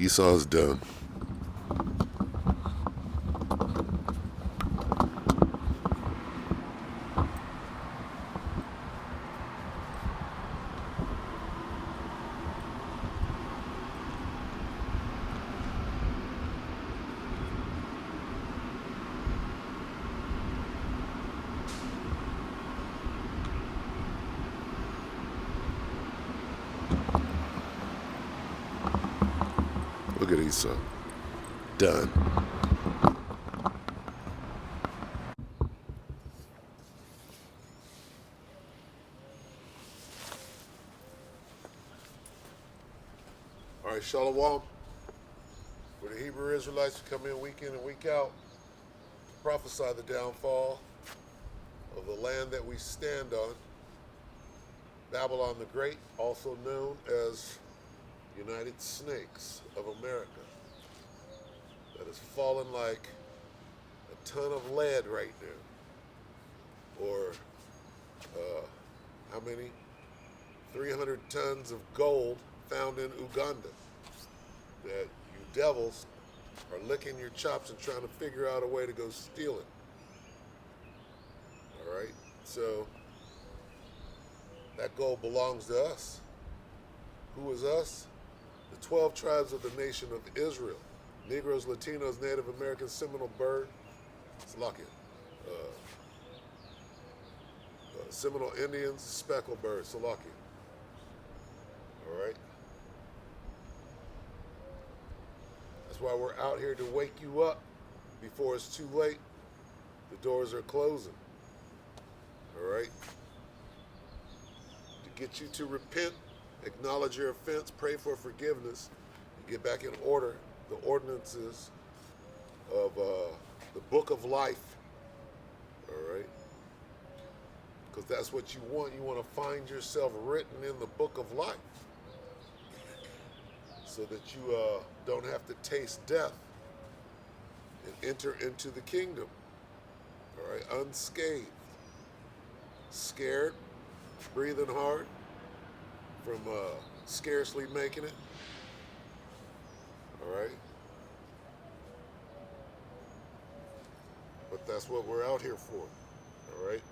Esau's done. Look at Esau. Done. All right, Shalom. For the Hebrew Israelites who come in week in and week out to prophesy the downfall of the land that we stand on, Babylon the Great, also known as United Snakes of America, that has fallen like a ton of lead right now. Or how many? 300 tons of gold found in Uganda that you devils are licking your chops and trying to figure out a way to go steal it. All right? So that gold belongs to us. Who is us? The 12 tribes of the nation of Israel. Negroes, Latinos, Native Americans, Seminole bird, Salakia. Seminole Indians, speckled bird, Salakia. All right? That's why we're out here to wake you up before it's too late. The doors are closing. All right? To get you to repent, acknowledge your offense, pray for forgiveness, and get back in order the ordinances of the book of life. All right? Because that's what you want. You want to find yourself written in the book of life so that you don't have to taste death and enter into the kingdom. All right? Unscathed. Scared, breathing hard from scarcely making it. All right? But that's what we're out here for. All right?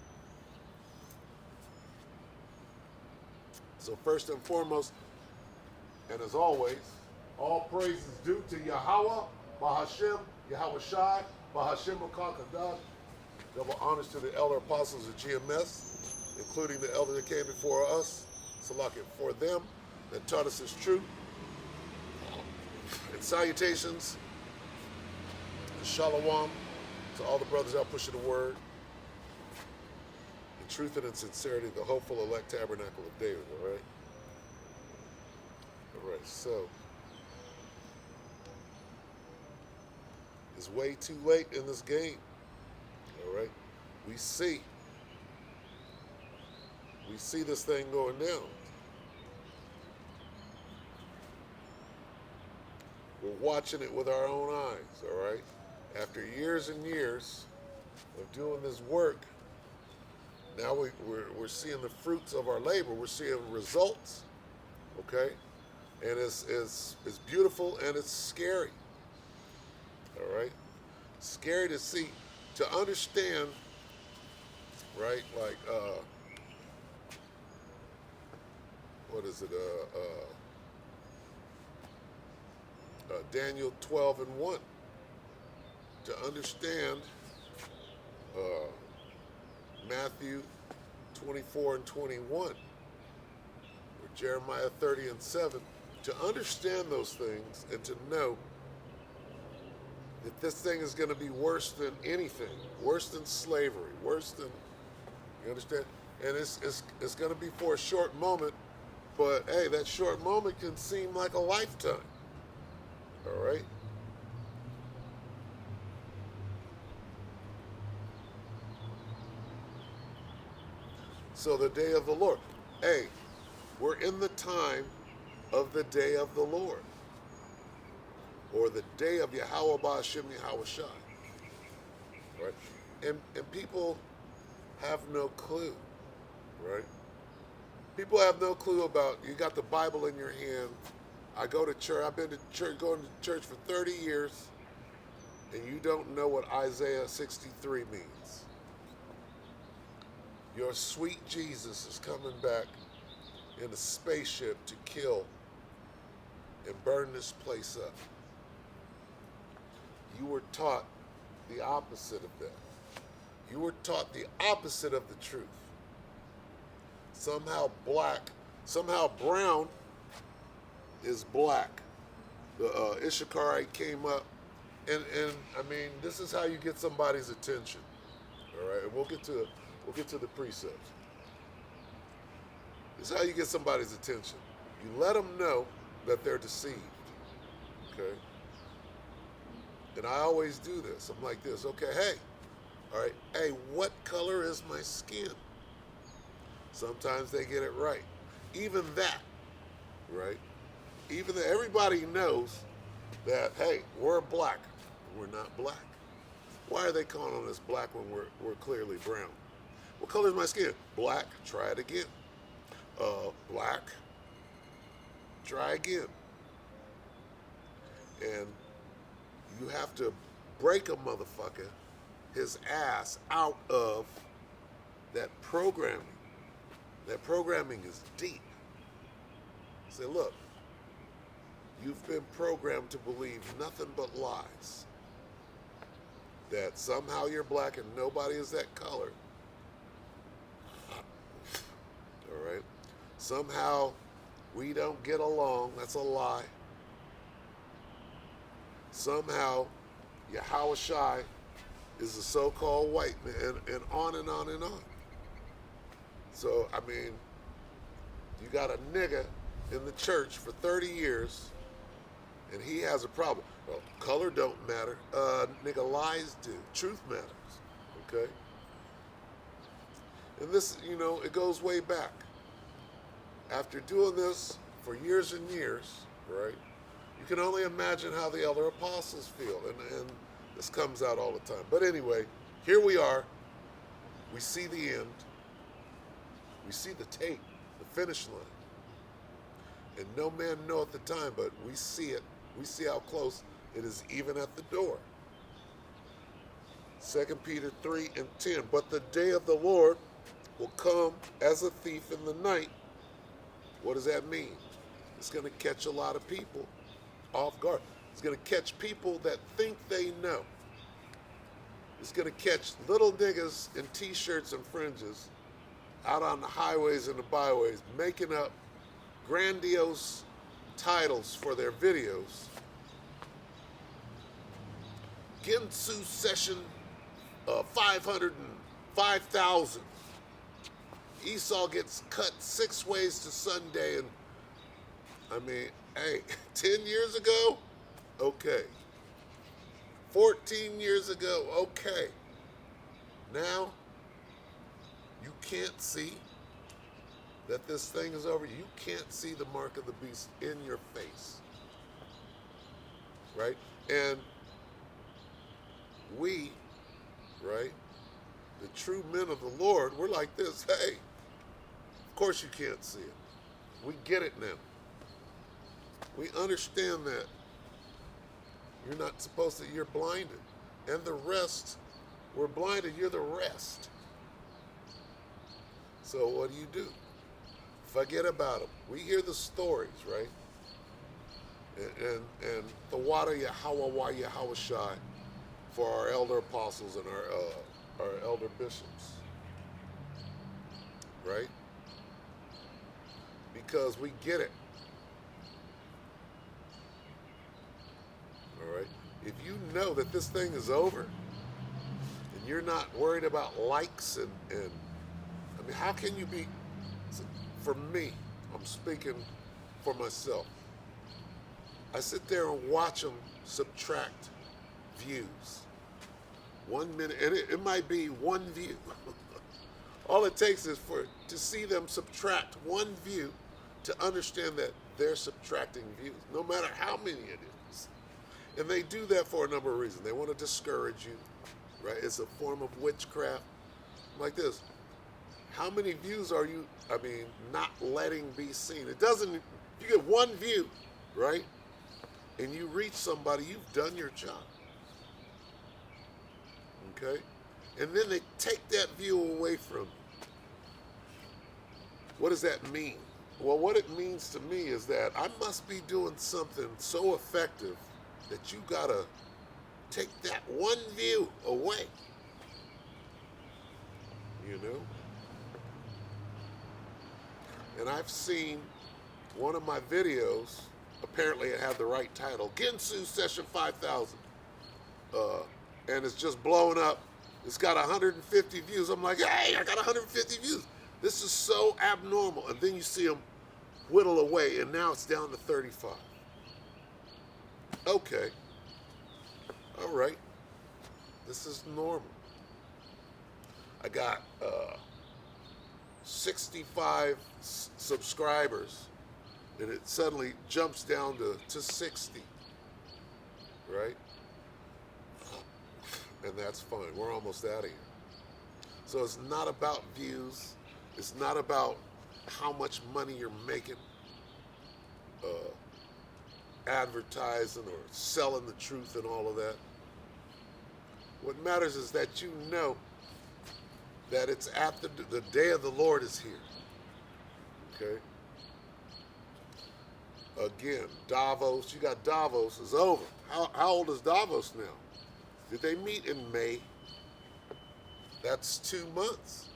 So first and foremost, and as always, all praise is due to Yahweh, Bahashem, Yahweh Shai, Bahashem Okakadah. Double honors to the elder apostles of GMS, including the elder that came before us, Salakia, for them that taught us his truth. And salutations and shalom to all the brothers out pushing the word in truth and in sincerity, the hopeful elect tabernacle of David, all right? All right, so it's way too late in this game, all right? We see this thing going down. We're watching it with our own eyes, all right? After years and years of doing this work, now we're seeing the fruits of our labor. We're seeing results, okay? And it's beautiful and it's scary, all right? Scary to see, to understand, right? Like, what is it? Daniel 12:1. To understand Matthew 24:21, or Jeremiah 30:7. To understand those things and to know that this thing is going to be worse than anything, worse than slavery, worse than, you understand? And it's going to be for a short moment, but hey, that short moment can seem like a lifetime. All right? So the day of the Lord. Hey, we're in the time of the day of the Lord, or the day of Yahweh Ba'ashem Yahweh Shai. Right? And people have no clue, right? People have no clue about, you got the Bible in your hand, I go to church. I've been to church, going to church for 30 years, and you don't know what Isaiah 63 means. Your sweet Jesus is coming back in a spaceship to kill and burn this place up. You were taught the opposite of that. You were taught the opposite of the truth. Somehow brown is black. The Issacharite came up, and I mean, this is how you get somebody's attention. All right, and we'll get to the precepts. This is how you get somebody's attention. You let them know that they're deceived. Okay. And I always do this. I'm like this. Okay, hey, all right, hey, what color is my skin? Sometimes they get it right. Even that, right? Even that, everybody knows that, hey, we're black. We're not black. Why are they calling us black when we're clearly brown? What color is my skin? Black. Try it again. Black. Try again. And you have to break a motherfucker, his ass, out of that programming. That programming is deep. Say, look, you've been programmed to believe nothing but lies. That somehow you're black and nobody is that color. All right? Somehow we don't get along. That's a lie. Somehow Yahushua is a so-called white man, and on and on and on. So, I mean, you got a nigga in the church for 30 years, and he has a problem. Well, color don't matter. Nigga, lies do. Truth matters. Okay? And this, you know, it goes way back. After doing this for years and years, right, you can only imagine how the other apostles feel. And this comes out all the time. But anyway, here we are. We see the end. We see the tape, the finish line. And no man knoweth the time, but we see it. We see how close it is even at the door. 2 Peter 3 and 10. But the day of the Lord will come as a thief in the night. What does that mean? It's going to catch a lot of people off guard. It's going to catch people that think they know. It's going to catch little niggas in t-shirts and fringes out on the highways and the byways making up grandiose titles for their videos. Ginsu session 505,000. Esau gets cut 6 ways to Sunday, and I mean, hey, 10 years ago, okay. 14 years ago, okay. Now, you can't see that this thing is over. You can't see the mark of the beast in your face. Right? And we, right, the true men of the Lord, we're like this. Hey, of course you can't see it. We get it now. We understand that you're not supposed to, you're blinded. And the rest, we're blinded, you're the rest. So what do? Forget about them. We hear the stories, right? And the water Yahweh Yahushai for our elder apostles and our elder bishops, right? Because we get it. All right? If you know that this thing is over and you're not worried about likes and I mean, how can you be, for me, I'm speaking for myself. I sit there and watch them subtract views. 1 minute, and it might be one view. All it takes is to see them subtract one view to understand that they're subtracting views, no matter how many it is. And they do that for a number of reasons. They want to discourage you, right? It's a form of witchcraft. Like this, how many views are you, not letting be seen? It doesn't, you get one view, right? And you reach somebody, you've done your job. Okay? And then they take that view away from you. What does that mean? Well, what it means to me is that I must be doing something so effective that you gotta take that one view away. You know? And I've seen one of my videos, apparently it had the right title, Ginsu Session 5000. And it's just blown up. It's got 150 views. I'm like, hey, I got 150 views. This is so abnormal. And then you see them whittle away, and now it's down to 35. Okay. All right. This is normal. I got 65 subscribers, and it suddenly jumps down to 60, right? And that's fine. We're almost out of here. So it's not about views. It's not about how much money you're making advertising or selling the truth and all of that. What matters is that you know that it's at the day of the Lord is here. Okay? Again, Davos, you got Davos is over. How old is Davos now? Did they meet in May? That's 2 months.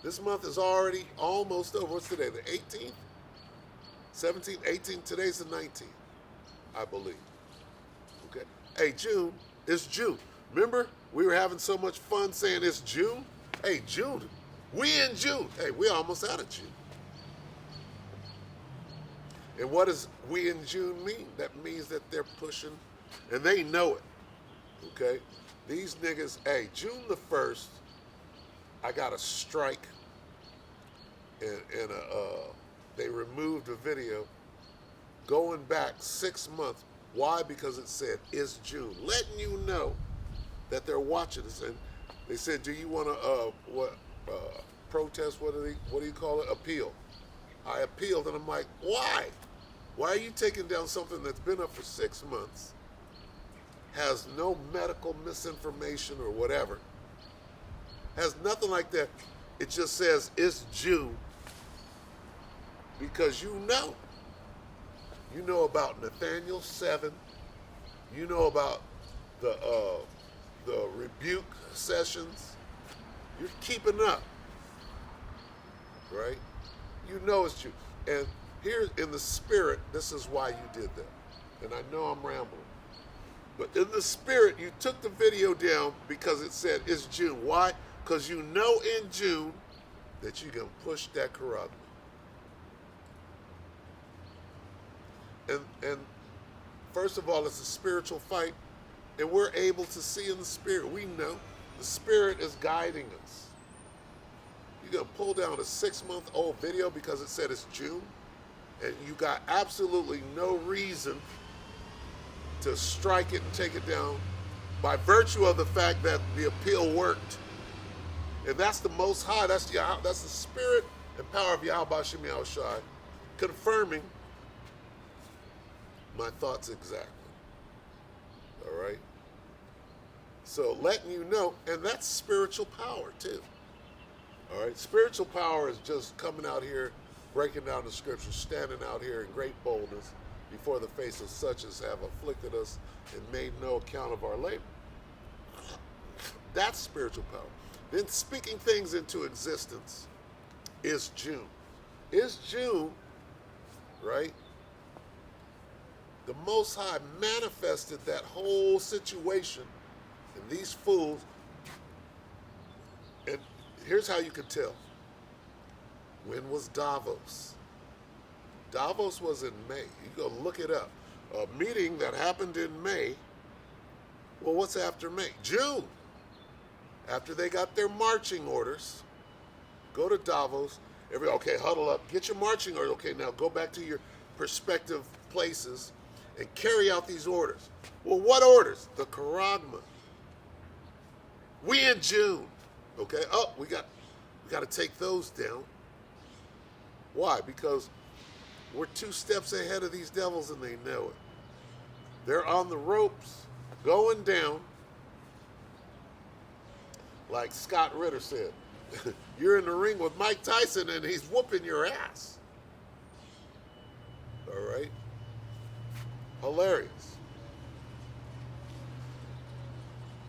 This month is already almost over. What's today? The 18th? 17th, 18th? Today's the 19th, I believe. Okay. Hey, June. It's June. Remember, we were having so much fun saying it's June? Hey, June. We in June. Hey, we almost out of June. And what does we in June mean? That means that they're pushing, and they know it. Okay? These niggas, hey, June the 1st, I got a strike, and they removed a video going back 6 months. Why? Because it said it's June, letting you know that they're watching us. And they said, do you want to protest? What do you call it? Appeal. I appealed, and I'm like, why? Why are you taking down something that's been up for 6 months, has no medical misinformation or whatever, has nothing like that? It just says it's June because you know. You know about Nathaniel 7. You know about the rebuke sessions. You're keeping up, right? You know it's June. And here in the spirit, this is why you did that. And I know I'm rambling. But in the spirit, you took the video down because it said it's June. Why? Because you know in June that you can push that charagma. And first of all, it's a spiritual fight. And we're able to see in the spirit. We know the spirit is guiding us. You're going to pull down a 6-month-old video because it said it's June? And you got absolutely no reason to strike it and take it down by virtue of the fact that the appeal worked. And that's the Most High. That's the spirit and power of Yahweh Shem Yahushai confirming my thoughts exactly. All right? So letting you know, and that's spiritual power too. All right? Spiritual power is just coming out here, breaking down the scriptures, standing out here in great boldness before the face of such as have afflicted us and made no account of our labor. That's spiritual power. Then speaking things into existence is June. Is June, right? The Most High manifested that whole situation, and these fools, and here's how you can tell. When was Davos? Davos was in May. You go look it up. A meeting that happened in May. Well, what's after May? June. After they got their marching orders, go to Davos. Okay, huddle up. Get your marching orders. Okay, now go back to your prospective places and carry out these orders. Well, what orders? The charagma. We in June. Okay. We got to take those down. Why? Because We're 2 steps ahead of these devils and they know it. They're on the ropes, going down, like Scott Ritter said. You're in the ring with Mike Tyson and he's whooping your ass. All right? Hilarious.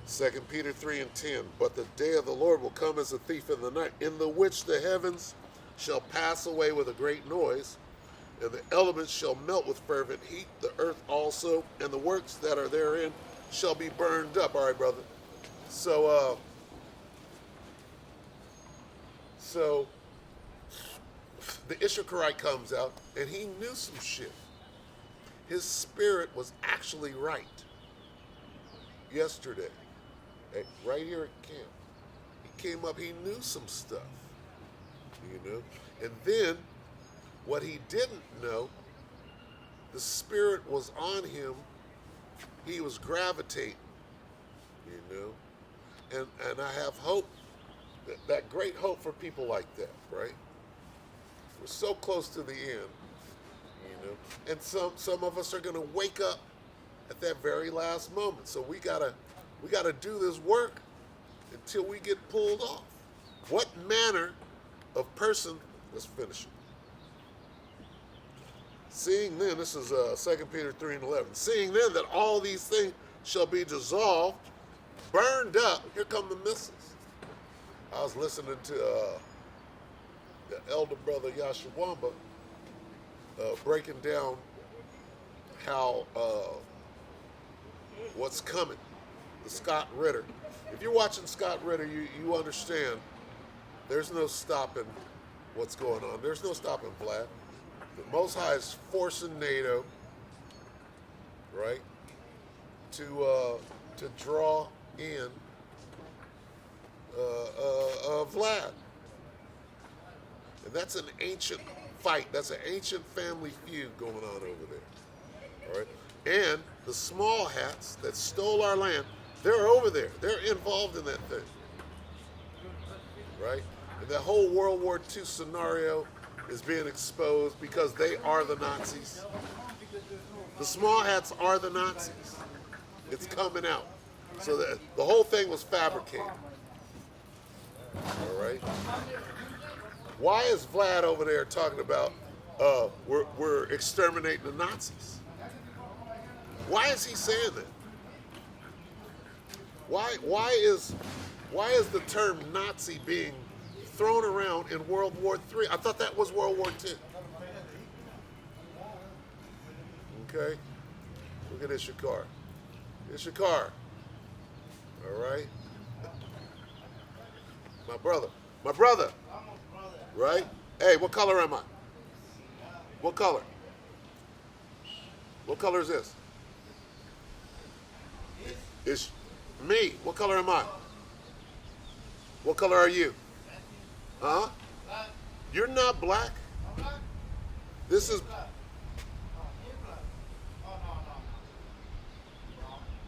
2 Peter 3:10. But the day of the Lord will come as a thief in the night, in the which the heavens shall pass away with a great noise, and the elements shall melt with fervent heat, the earth also, and the works that are therein shall be burned up. All right, brother. So the Issacharite comes out, and he knew some shit. His spirit was actually right yesterday, right here at camp. He came up, he knew some stuff, you know. And then, what he didn't know, the spirit was on him. He was gravitating, you know. And I have hope, that great hope for people like that, right? We're so close to the end, you know. And some of us are going to wake up at that very last moment. So we gotta do this work until we get pulled off. What manner of person? Let's finish it. Seeing then, this is 2 Peter 3:11. Seeing then that all these things shall be dissolved, burned up. Here come the missiles. I was listening to the elder brother Yashawamba breaking down how what's coming. The Scott Ritter. If you're watching Scott Ritter, you understand there's no stopping what's going on. There's no stopping Vlad. The Most High is forcing NATO, right, to draw in Vlad. And that's an ancient fight. That's an ancient family feud going on over there. All right? And the small hats that stole our land, they're over there. They're involved in that thing. Right? And the whole World War II scenario is being exposed because they are the Nazis. The small hats are the Nazis. It's coming out. So the whole thing was fabricated. All right? Why is Vlad over there talking about we're exterminating the Nazis? Why is he saying that? Why is the term Nazi being thrown around in World War III? I thought that was World War II. Okay? Look at Issachar. Issachar. All right? My brother. Right? Hey, what color am I? What color? What color is this? It's me. What color am I? What color are you? Huh? You're not black. This is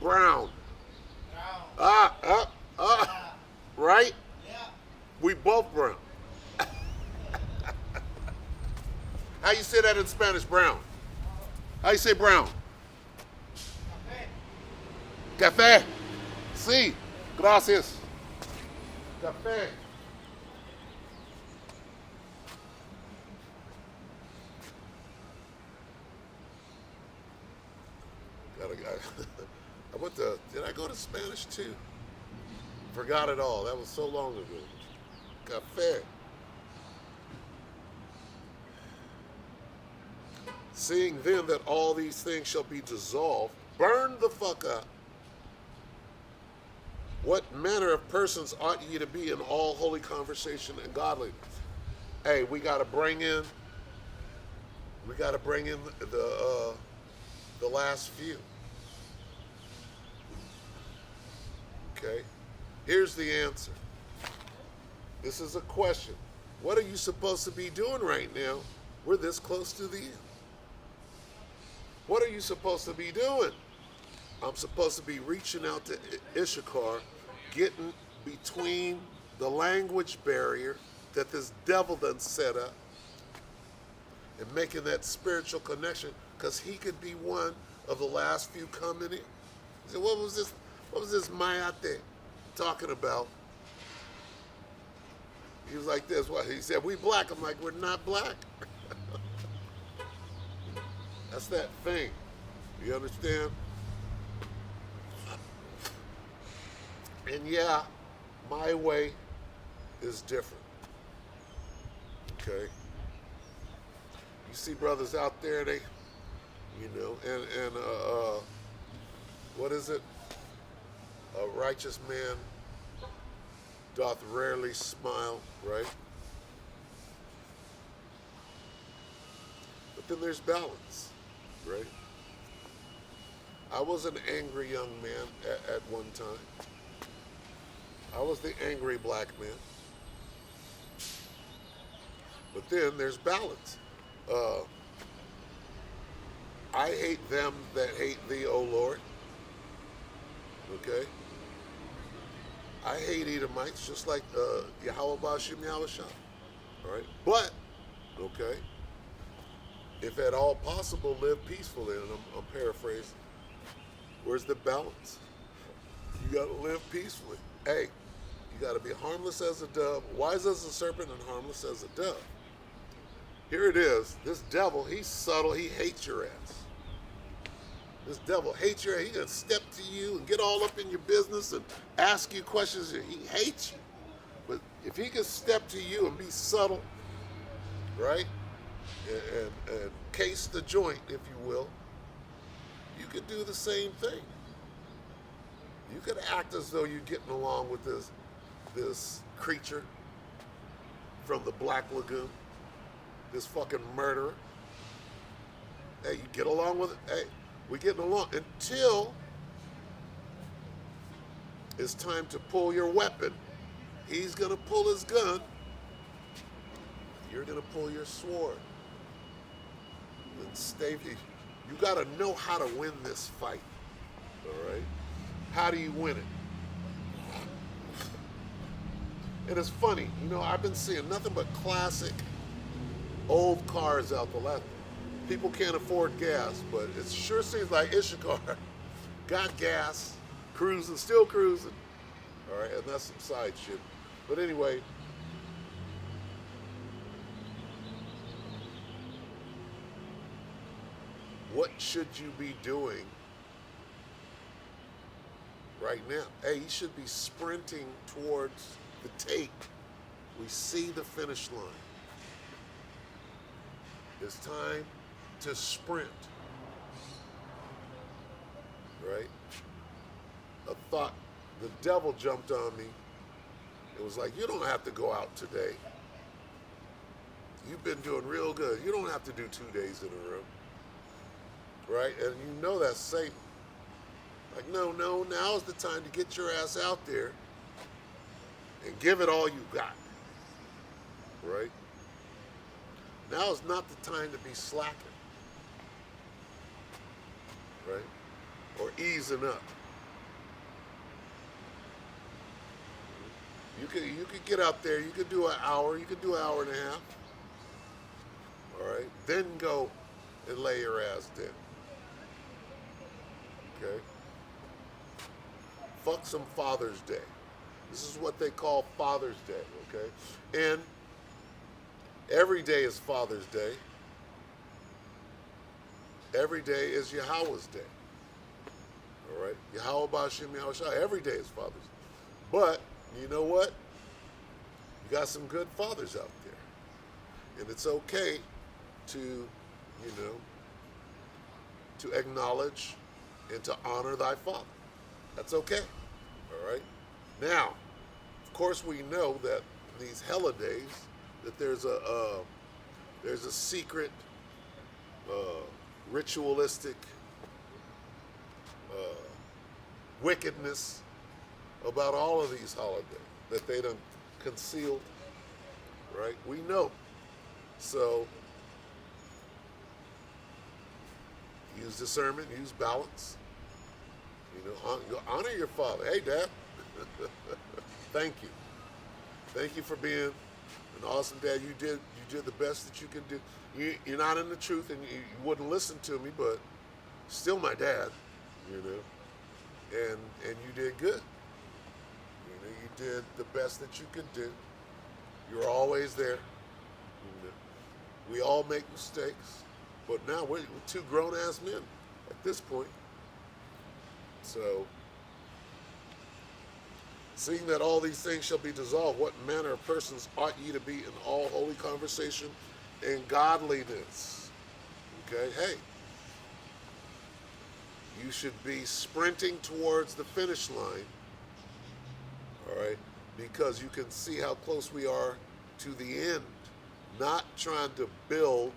brown. Right? We both brown. How you say that in Spanish, brown? How you say brown? Café. Sí. Gracias. Café. Did I go to Spanish too? Forgot it all. That was so long ago. Café. Seeing then that all these things shall be dissolved, burn the fuck up. What manner of persons ought ye to be in all holy conversation and godliness? Hey, we got to bring in the last few. Okay? Here's the answer. This is a question. What are you supposed to be doing right now? We're this close to the end. What are you supposed to be doing? I'm supposed to be reaching out to Issachar, getting between the language barrier that this devil done set up, and making that spiritual connection, because he could be one of the last few coming in. He said, what was this Mayate talking about? He was like this. What? He said, we black. I'm like, we're not black. That's that thing. You understand? And yeah, my way is different. Okay? You see brothers out there, they, and what is it? A righteous man doth rarely smile, right? But then there's balance, right? I was an angry young man at one time. I was the angry black man. But then there's balance. I hate them that hate thee, O Lord. Okay? I hate Edomites just like Yahweh Bashim Yahushua. All right? But, okay, if at all possible, live peacefully. And I'm paraphrasing. Where's the balance? You got to live peacefully. Hey, you got to be harmless as a dove, wise as a serpent, and harmless as a dove. Here it is. This devil, he's subtle. He hates your ass. This devil hates your ass. He's going to step to you and get all up in your business and ask you questions. He hates you. But if he can step to you and be subtle, right, and case the joint, if you will, you could do the same thing. You could act as though you're getting along with this creature from the Black Lagoon, this fucking murderer. Hey, you get along with it. Hey, we're getting along until it's time to pull your weapon. He's going to pull his gun. You're going to pull your sword. And stay. You got to know how to win this fight. All right? How do you win it? And it's funny, I've been seeing nothing but classic old cars out the left. People can't afford gas, but it sure seems like Issachar got gas, cruising, still cruising. All right, and that's some side shit. But anyway, what should you be doing right now? Hey, you should be sprinting towards the tape. We see the finish line. It's time to sprint. Right? A thought, the devil jumped on me. It was like, you don't have to go out today. You've been doing real good. You don't have to do 2 days in a row. Right? And that's Satan. Like, no, now's the time to get your ass out there and give it all you got. Right? Now is not the time to be slacking. Right? Or easing up. You could get out there, you could do an hour, you could do an hour and a half. All right? Then go and lay your ass down. Okay? Fuck some Father's Day. This is what they call Father's Day, okay? And every day is Father's Day. Every day is Yahweh's Day. All right? Yahweh Bashim Yahushua. Every day is Father's Day. But, you know what? You got some good fathers out there. And it's okay to, to acknowledge and to honor thy father. That's okay. All right? Now, of course, we know that these holidays, that there's a secret, ritualistic wickedness about all of these holidays that they done concealed. Right? We know. So, use discernment, use balance. Honor your father. Hey, Dad. Thank you. Thank you for being And awesome, Dad, you did the best that you could do. You're not in the truth, and you wouldn't listen to me, but still my dad, you know. And you did good. You know, you did the best that you could do. You're always there. You know. We all make mistakes, but now we're two grown-ass men at this point. So, seeing that all these things shall be dissolved, what manner of persons ought ye to be in all holy conversation and godliness? Okay, hey. You should be sprinting towards the finish line, all right, because you can see how close we are to the end, not trying to build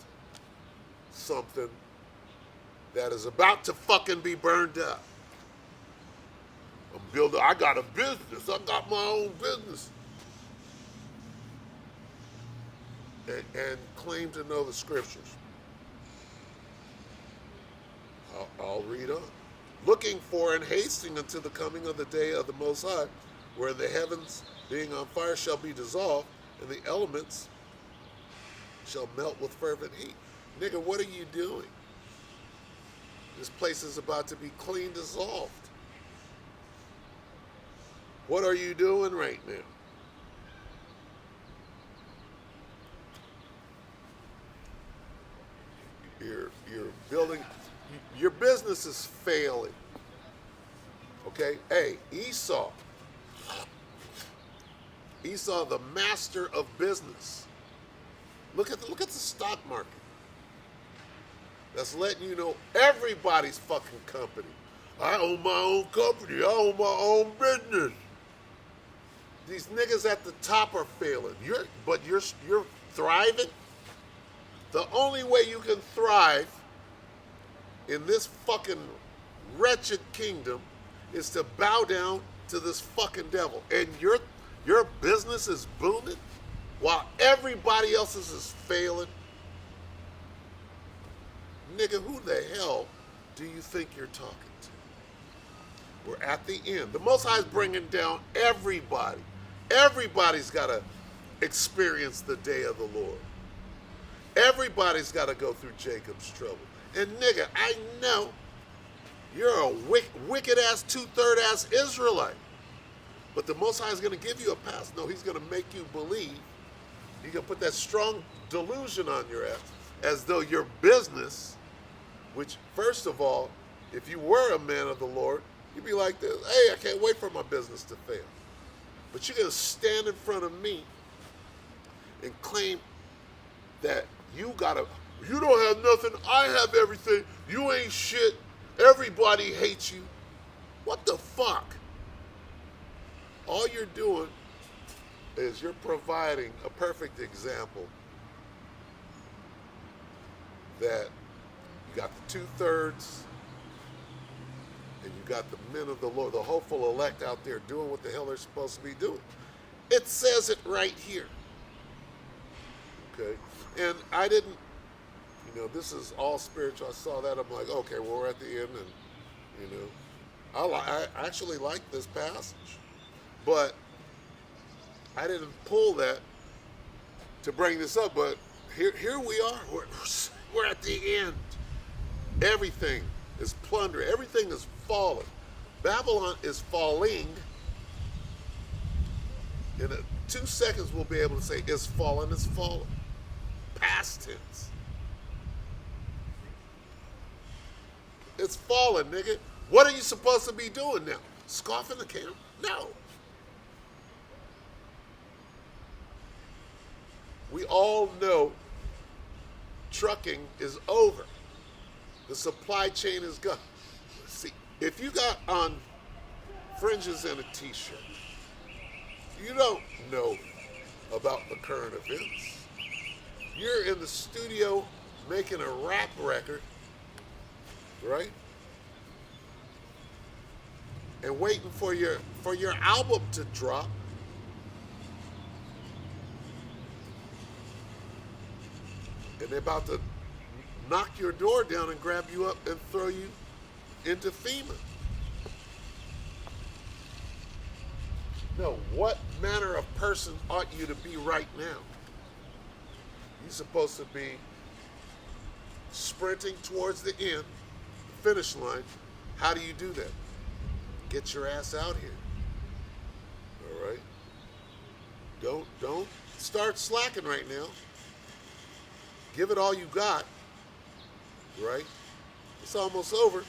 something that is about to fucking be burned up. I got a business. I got my own business. And claim to know the scriptures. I'll read on. Looking for and hasting until the coming of the day of the Most High, where the heavens being on fire shall be dissolved, and the elements shall melt with fervent heat. Nigga, what are you doing? This place is about to be clean dissolved. What are you doing right now? You're building, your business is failing. Okay? Hey, Esau, the master of business. Look at the stock market. That's letting you know everybody's fucking company. I own my own company. I own my own business. These niggas at the top are failing. You're thriving. The only way you can thrive in this fucking wretched kingdom is to bow down to this fucking devil. And your business is booming while everybody else's is failing. Nigga, who the hell do you think you're talking to? We're at the end. The Most High is bringing down everybody. Everybody's got to experience the day of the Lord. Everybody's got to go through Jacob's trouble. And nigga, I know you're a wicked-ass, two-third-ass Israelite. But the Most High is going to give you a pass. No, he's going to make you believe. He's going to put that strong delusion on your ass as though your business, which, first of all, if you were a man of the Lord, you'd be like this. Hey, I can't wait for my business to fail. But you're going to stand in front of me and claim that you don't have nothing, I have everything, you ain't shit, everybody hates you. What the fuck? All you're doing is you're providing a perfect example that you got the 2/3 and you got the men of the Lord, the hopeful elect out there doing what the hell they're supposed to be doing. It says it right here. Okay? And I didn't, this is all spiritual. I saw that. I'm like, okay, well, we're at the end. And, I actually like this passage. But I didn't pull that to bring this up. But here we are. We're at the end. Everything is plundered. Everything is fallen. Babylon is falling. In 2 seconds, we'll be able to say, it's fallen, it's fallen. Past tense. It's fallen, nigga. What are you supposed to be doing now? Scoffing the camp? No. We all know trucking is over. The supply chain is gone. See, if you got on fringes and a t-shirt, you don't know about the current events. You're in the studio making a rap record, right? And waiting for your album to drop. And they're about to knock your door down and grab you up and throw you into FEMA. No, what manner of person ought you to be right now? You're supposed to be sprinting towards the end, the finish line. How do you do that? Get your ass out here. All right? Don't start slacking right now. Give it all you got. Right? It's almost over.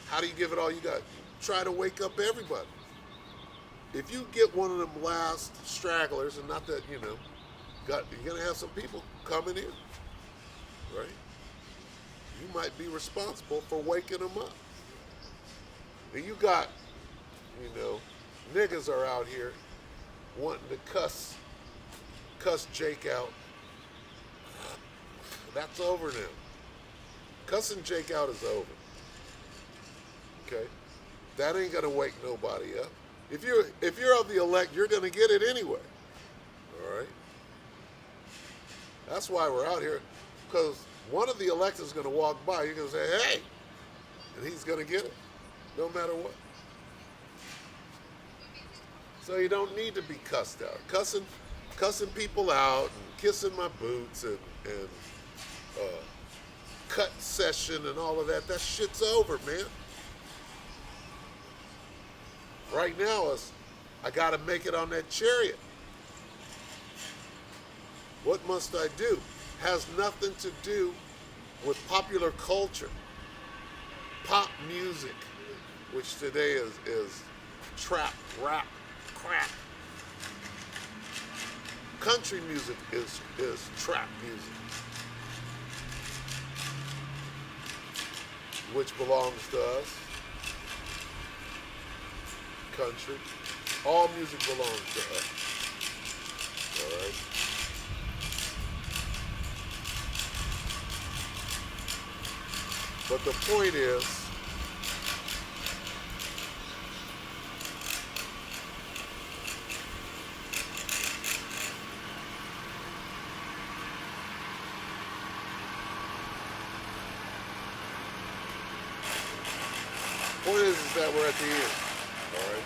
How do you give it all you got? Try to wake up everybody. If you get one of them last stragglers, and not that, you're going to have some people coming in, right? You might be responsible for waking them up. And you got, niggas are out here wanting to cuss Jake out. That's over now. Cussing Jake out is over. Okay? That ain't gonna wake nobody up. If you're of the elect, you're gonna get it anyway. All right? That's why we're out here. Because one of the elect is gonna walk by, you're gonna say, hey, and he's gonna get it, no matter what. So you don't need to be cussed out. Cussing people out and kissing my boots and cut session and all of that shit's over, man. Right now, I got to make it on that chariot. What must I do? Has nothing to do with popular culture. Pop music, which today is trap, rap, crap. Country music is trap music, which belongs to us. Country. All music belongs to us. All right? But the point is, that we're at the end. All right.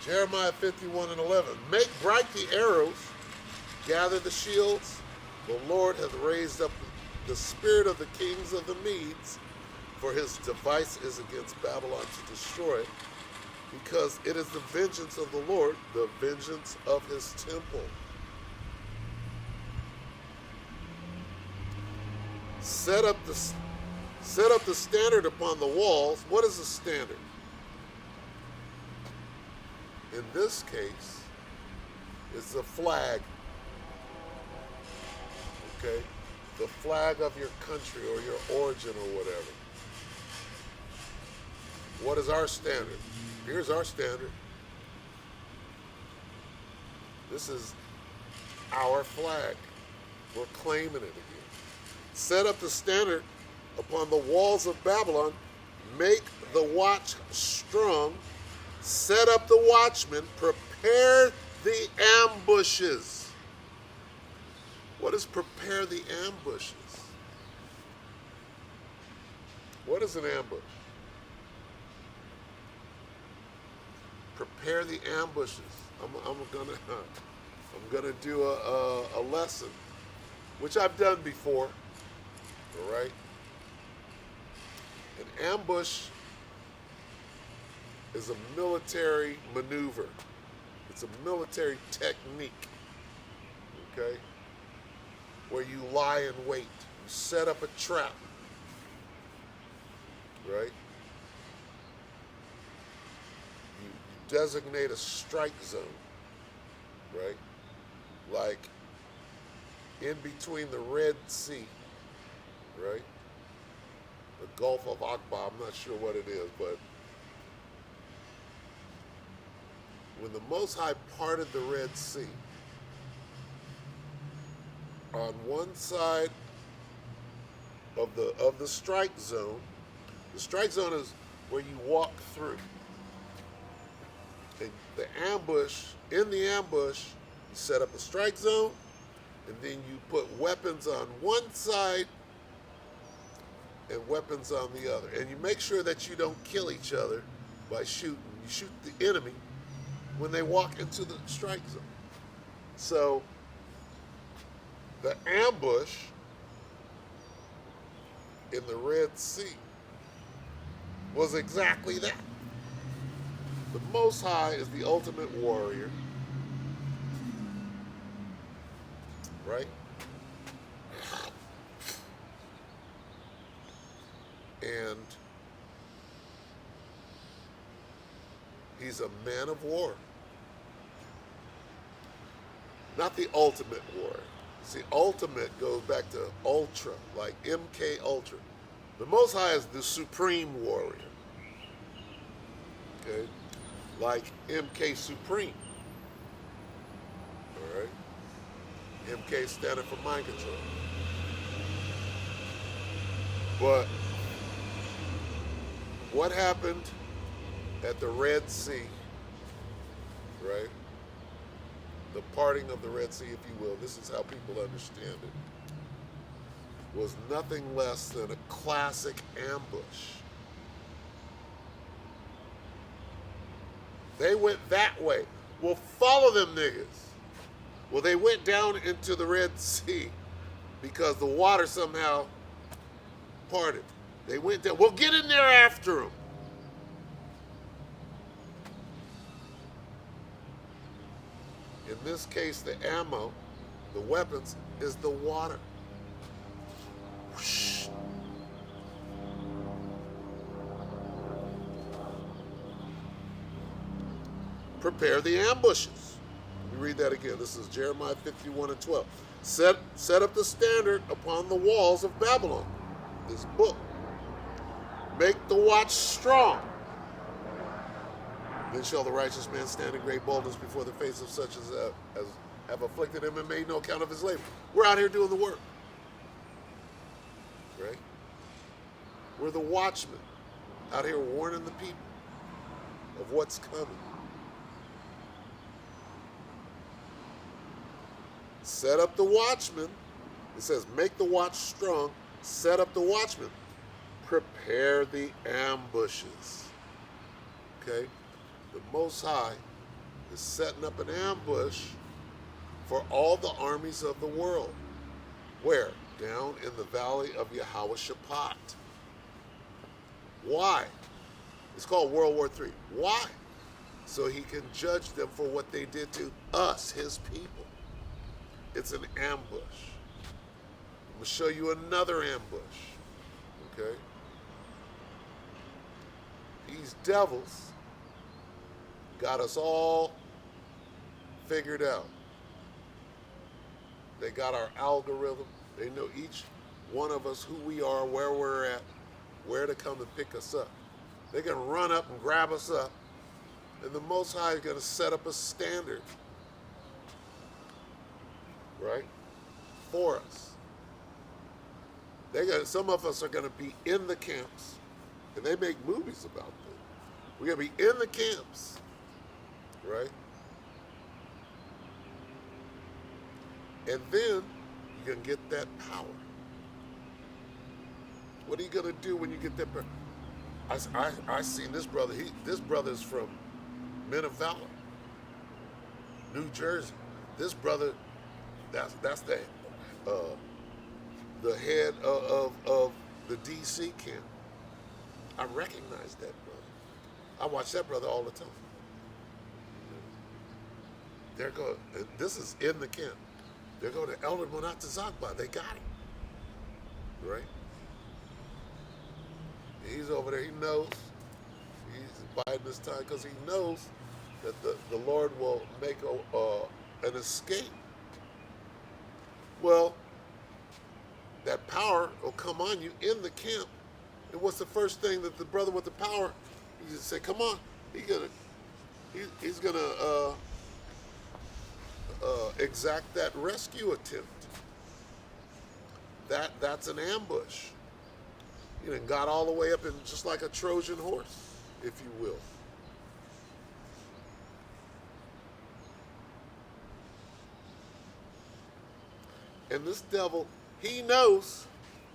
Jeremiah 51:11. Make bright the arrows, gather the shields. The Lord hath raised up the spirit of the kings of the Medes, for his device is against Babylon to destroy it, because it is the vengeance of the Lord, the vengeance of his temple. Set up the standard upon the walls. What is a standard? In this case, it's a flag. Okay? The flag of your country or your origin or whatever. What is our standard? Here's our standard. This is our flag. We're claiming it again. Set up the standard upon the walls of Babylon. Make the watch strong. Set up the watchmen. Prepare the ambushes. What is prepare the ambushes? What is an ambush? Prepare the ambushes. I'm gonna do a lesson, which I've done before. All right. An ambush is a military maneuver. It's a military technique. Okay. Where you lie in wait. You set up a trap. Right. You designate a strike zone. Right. Like in between the Red Sea. Right. The Gulf of Aqaba, I'm not sure what it is, but when the Most High parted the Red Sea, on one side of the strike zone The strike zone is where you walk through. And the ambush, in the ambush, you set up a strike zone, and then you put weapons on one side and weapons on the other. And you make sure that you don't kill each other by shooting. You shoot the enemy when they walk into the strike zone. So the ambush in the Red Sea was exactly that. The Most High is the ultimate warrior, right? And he's a man of war. Not the ultimate warrior. See, ultimate goes back to ultra, like MK Ultra. The Most High is the supreme warrior. Okay? Like MK Supreme. All right? MK standing for mind control. But what happened at the Red Sea, right? The parting of the Red Sea, if you will, this is how people understand it, was nothing less than a classic ambush. They went that way. Well, follow them niggas. Well, they went down into the Red Sea because the water somehow parted. They went down. Well, get in there after them. In this case, the ammo, the weapons, is the water. Whoosh. Prepare the ambushes. Let me read that again. This is Jeremiah 51:12. Set up the standard upon the walls of Babylon. This book. Make the watch strong. Then shall the righteous man stand in great boldness before the face of such as have afflicted him and made no account of his labor. We're out here doing the work. Right? We're the watchmen out here warning the people of what's coming. Set up the watchmen. It says, make the watch strong. Set up the watchmen. Prepare the ambushes. Okay? The Most High is setting up an ambush for all the armies of the world. Where? Down in the valley of Yehoshaphat. Why? It's called World War III. Why? So he can judge them for what they did to us, his people. It's an ambush. I'm going to show you another ambush. Okay? These devils got us all figured out. They got our algorithm. They know each one of us, who we are, where we're at, where to come and pick us up. They're going to run up and grab us up, and the Most High is going to set up a standard, right, for us. Some of us are going to be in the camps, and they make movies about this. We're going to be in the camps, right? And then you're going to get that power. What are you going to do when you get that power? I seen this brother. This brother's from Men of Valor, New Jersey. This brother, that's the head of the DC camp. I recognize that brother. I watch that brother all the time. They're going. This is in the camp. They're going to Elder Monatazakba. They got him. Right? He's over there. He knows. He's biding his time because he knows that the Lord will make an escape. Well, that power will come on you in the camp. And what's the first thing that the brother with the power, he just say, come on. He's gonna exact that rescue attempt. That's an ambush. He done got all the way up in just like a Trojan horse, if you will. And this devil, he knows.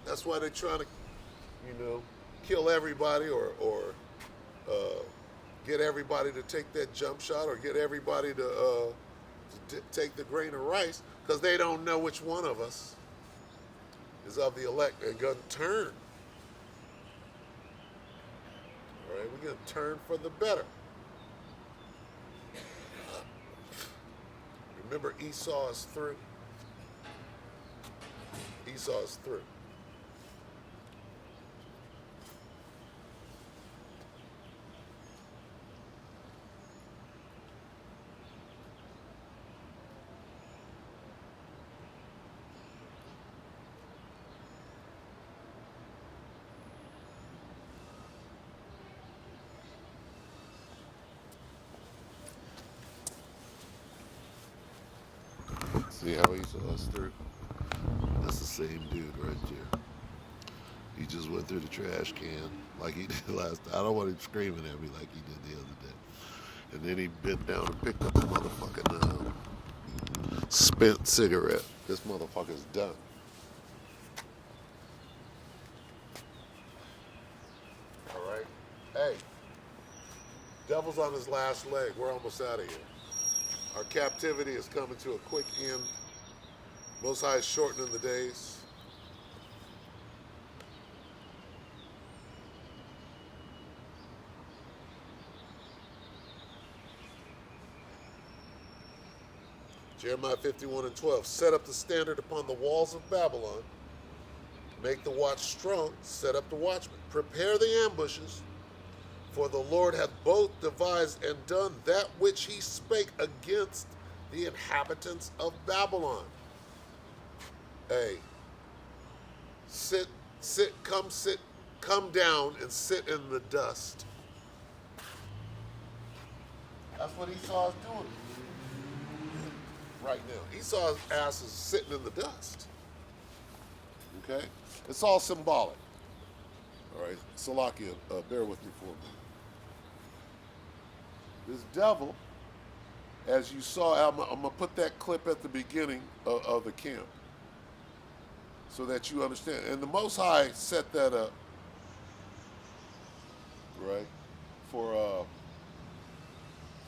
That's why they're trying to, kill everybody or get everybody to take that jump shot or get everybody to take the grain of rice because they don't know which one of us is of the elect and going to turn. All right, we're going to turn for the better. Remember, Esau is through. Esau is through. See how he saw us through? That's the same dude right there. He just went through the trash can like he did last time. I don't want him screaming at me like he did the other day. And then he bent down and picked up a motherfucking spent cigarette. This motherfucker's done. All right? Hey, devil's on his last leg. We're almost out of here. Our captivity is coming to a quick end. Most High is shortening the days. Jeremiah 51:12. Set up the standard upon the walls of Babylon. Make the watch strong. Set up the watchmen. Prepare the ambushes. For the Lord hath both devised and done that which he spake against the inhabitants of Babylon. Hey, come down and sit in the dust. That's what Esau is doing right now. Esau's ass is sitting in the dust. Okay? It's all symbolic. All right, Salakia, bear with me for a minute. This devil, as you saw, I'm going to put that clip at the beginning of the camp so that you understand. And the Most High set that up, right, for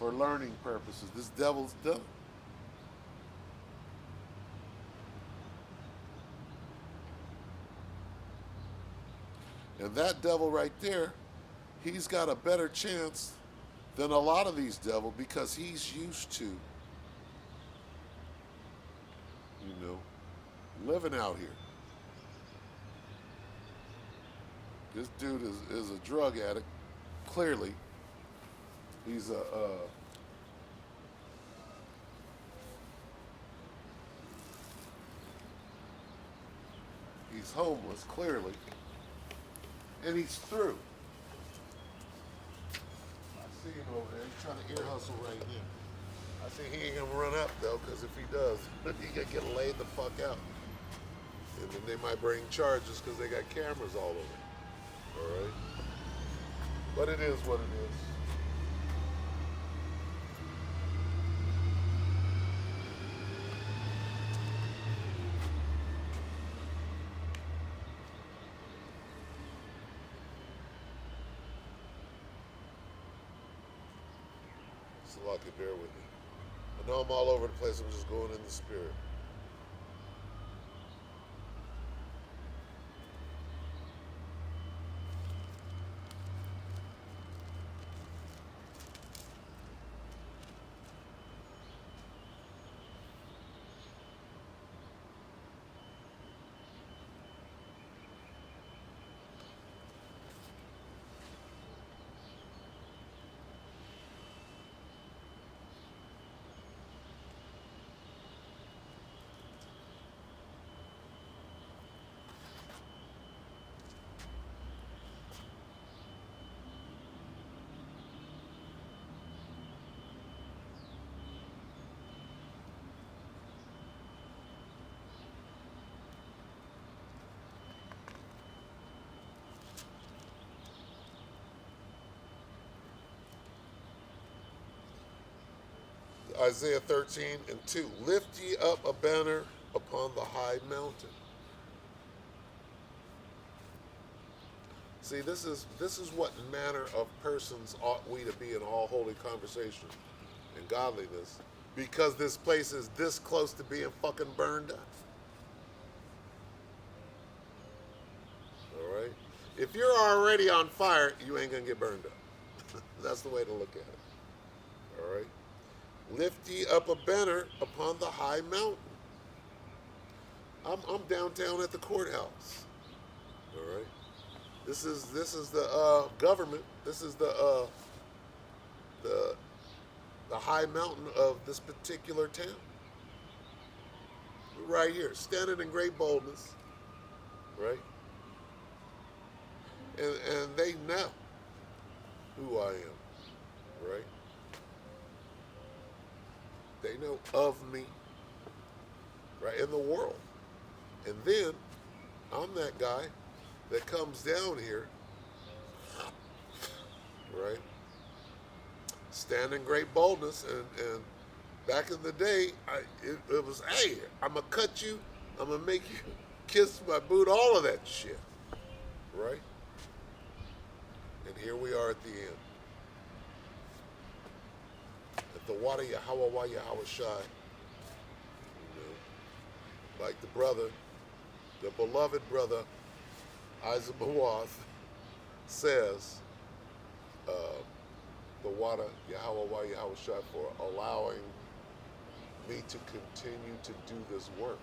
learning purposes. This devil's done. And that devil right there, he's got a better chance than a lot of these devils because he's used to, living out here. This dude is a drug addict. Clearly, he's he's homeless, clearly, and he's through. I see him over there. He's trying to ear hustle right now. I see he ain't gonna run up though, because if he does, he gonna get laid the fuck out. And then they might bring charges because they got cameras all over. All right? But it is what it is. Salakia, bear with me. I know I'm all over the place. I'm just going in the spirit. Isaiah 13:2. Lift ye up a banner upon the high mountain. See, this is what manner of persons ought we to be in all holy conversation and godliness, because this place is this close to being fucking burned up. All right? If you're already on fire, you ain't gonna get burned up. That's the way to look at it. All right? Lift ye up a banner upon the high mountain. I'm downtown at the courthouse. All right? This is the government. This is the high mountain of this particular town. Right here, standing in great boldness, right? And they know who I am, right? They know of me, right, in the world. And then I'm that guy that comes down here, right? Stand in great boldness, and back in the day, it was, hey, I'm gonna cut you, I'm gonna make you kiss my boot, all of that shit, right? And here we are at the end. At the Wada Yahweh Wa Yahweh Shai, like the brother, the beloved brother, Isaac Bawath says, the Wada Yahweh Wa Yahweh Shai for allowing me to continue to do this work.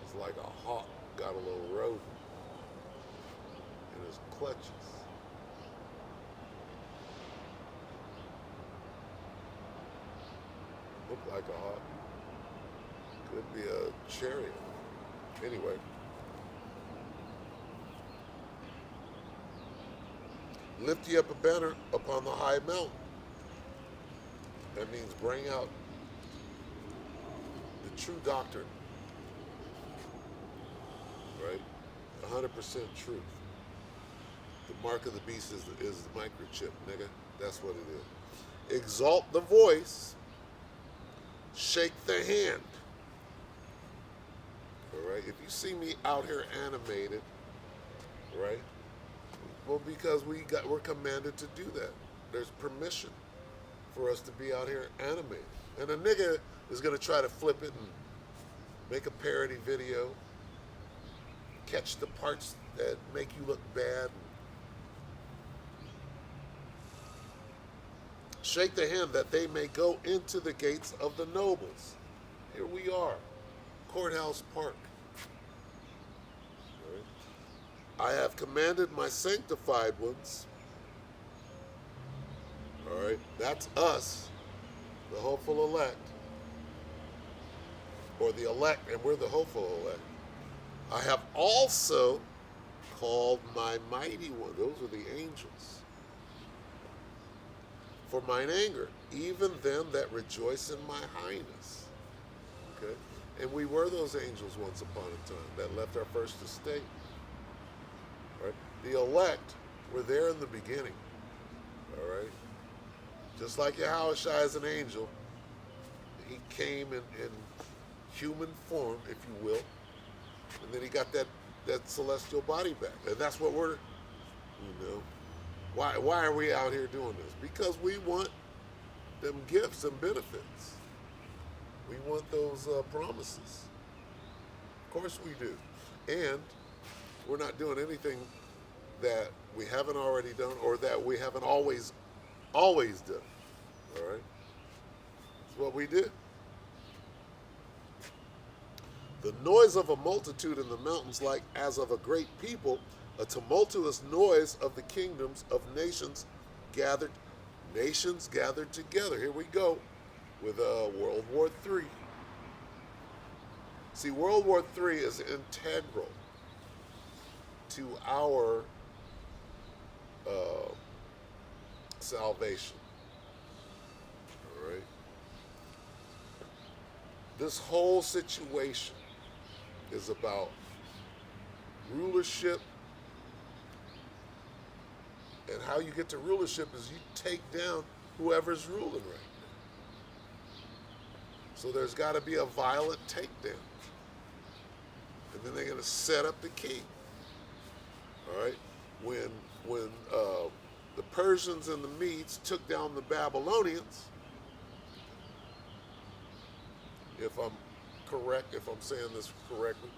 It's like a hawk got a little rodent in his clutches. Look like a hawk. Could be a chariot. Anyway. Lift ye up a banner upon the high mountain. That means bring out the true doctrine. Right? 100% truth. The mark of the beast is the microchip, nigga. That's what it is. Exalt the voice. Shake the hand. All right? If you see me out here animated, right? Well, because we're commanded to do that. There's permission for us to be out here animated. And a nigga is going to try to flip it and make a parody video, catch the parts that make you look bad. Shake the hand that they may go into the gates of the nobles. Here we are, Courthouse Park. I have commanded my sanctified ones. All right, that's us, the hopeful elect, or the elect, and we're the hopeful elect. I have also called my mighty one. Those are the angels. For mine anger, even them that rejoice in my highness. Okay, and we were those angels once upon a time that left our first estate. Right? The elect were there in the beginning. All right? Just like Yahweh Shai is an angel, he came in human form, if you will, and then he got that celestial body back. And that's what we're, why are we out here doing this? Because we want them gifts and benefits. We want those promises. Of course we do. And we're not doing anything that we haven't already done or that we haven't always done. All right? It's what we do. The noise of a multitude in the mountains like as of a great people, a tumultuous noise of the kingdoms of nations gathered together. Here we go with World War III. See, World War III is integral to our salvation. All right? This whole situation is about rulership, and how you get to rulership is you take down whoever's ruling right now. So there's got to be a violent takedown. And then they're going to set up the king. All right? When the Persians and the Medes took down the Babylonians, if I'm correct, if I'm saying this correctly,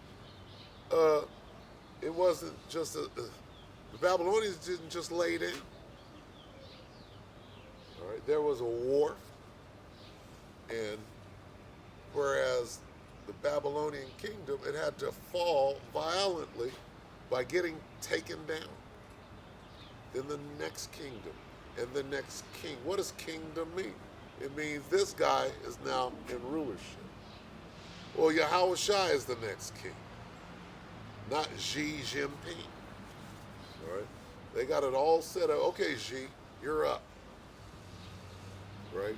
it wasn't just the Babylonians didn't just lay down. All right, there was a war, and whereas the Babylonian kingdom, it had to fall violently by getting taken down. Then the next kingdom and the next king. What does kingdom mean? It means this guy is now in rulership. Well, Yahushua is the next king, not Xi Jinping. All right, they got it all set up. Okay, Xi, you're up. Right,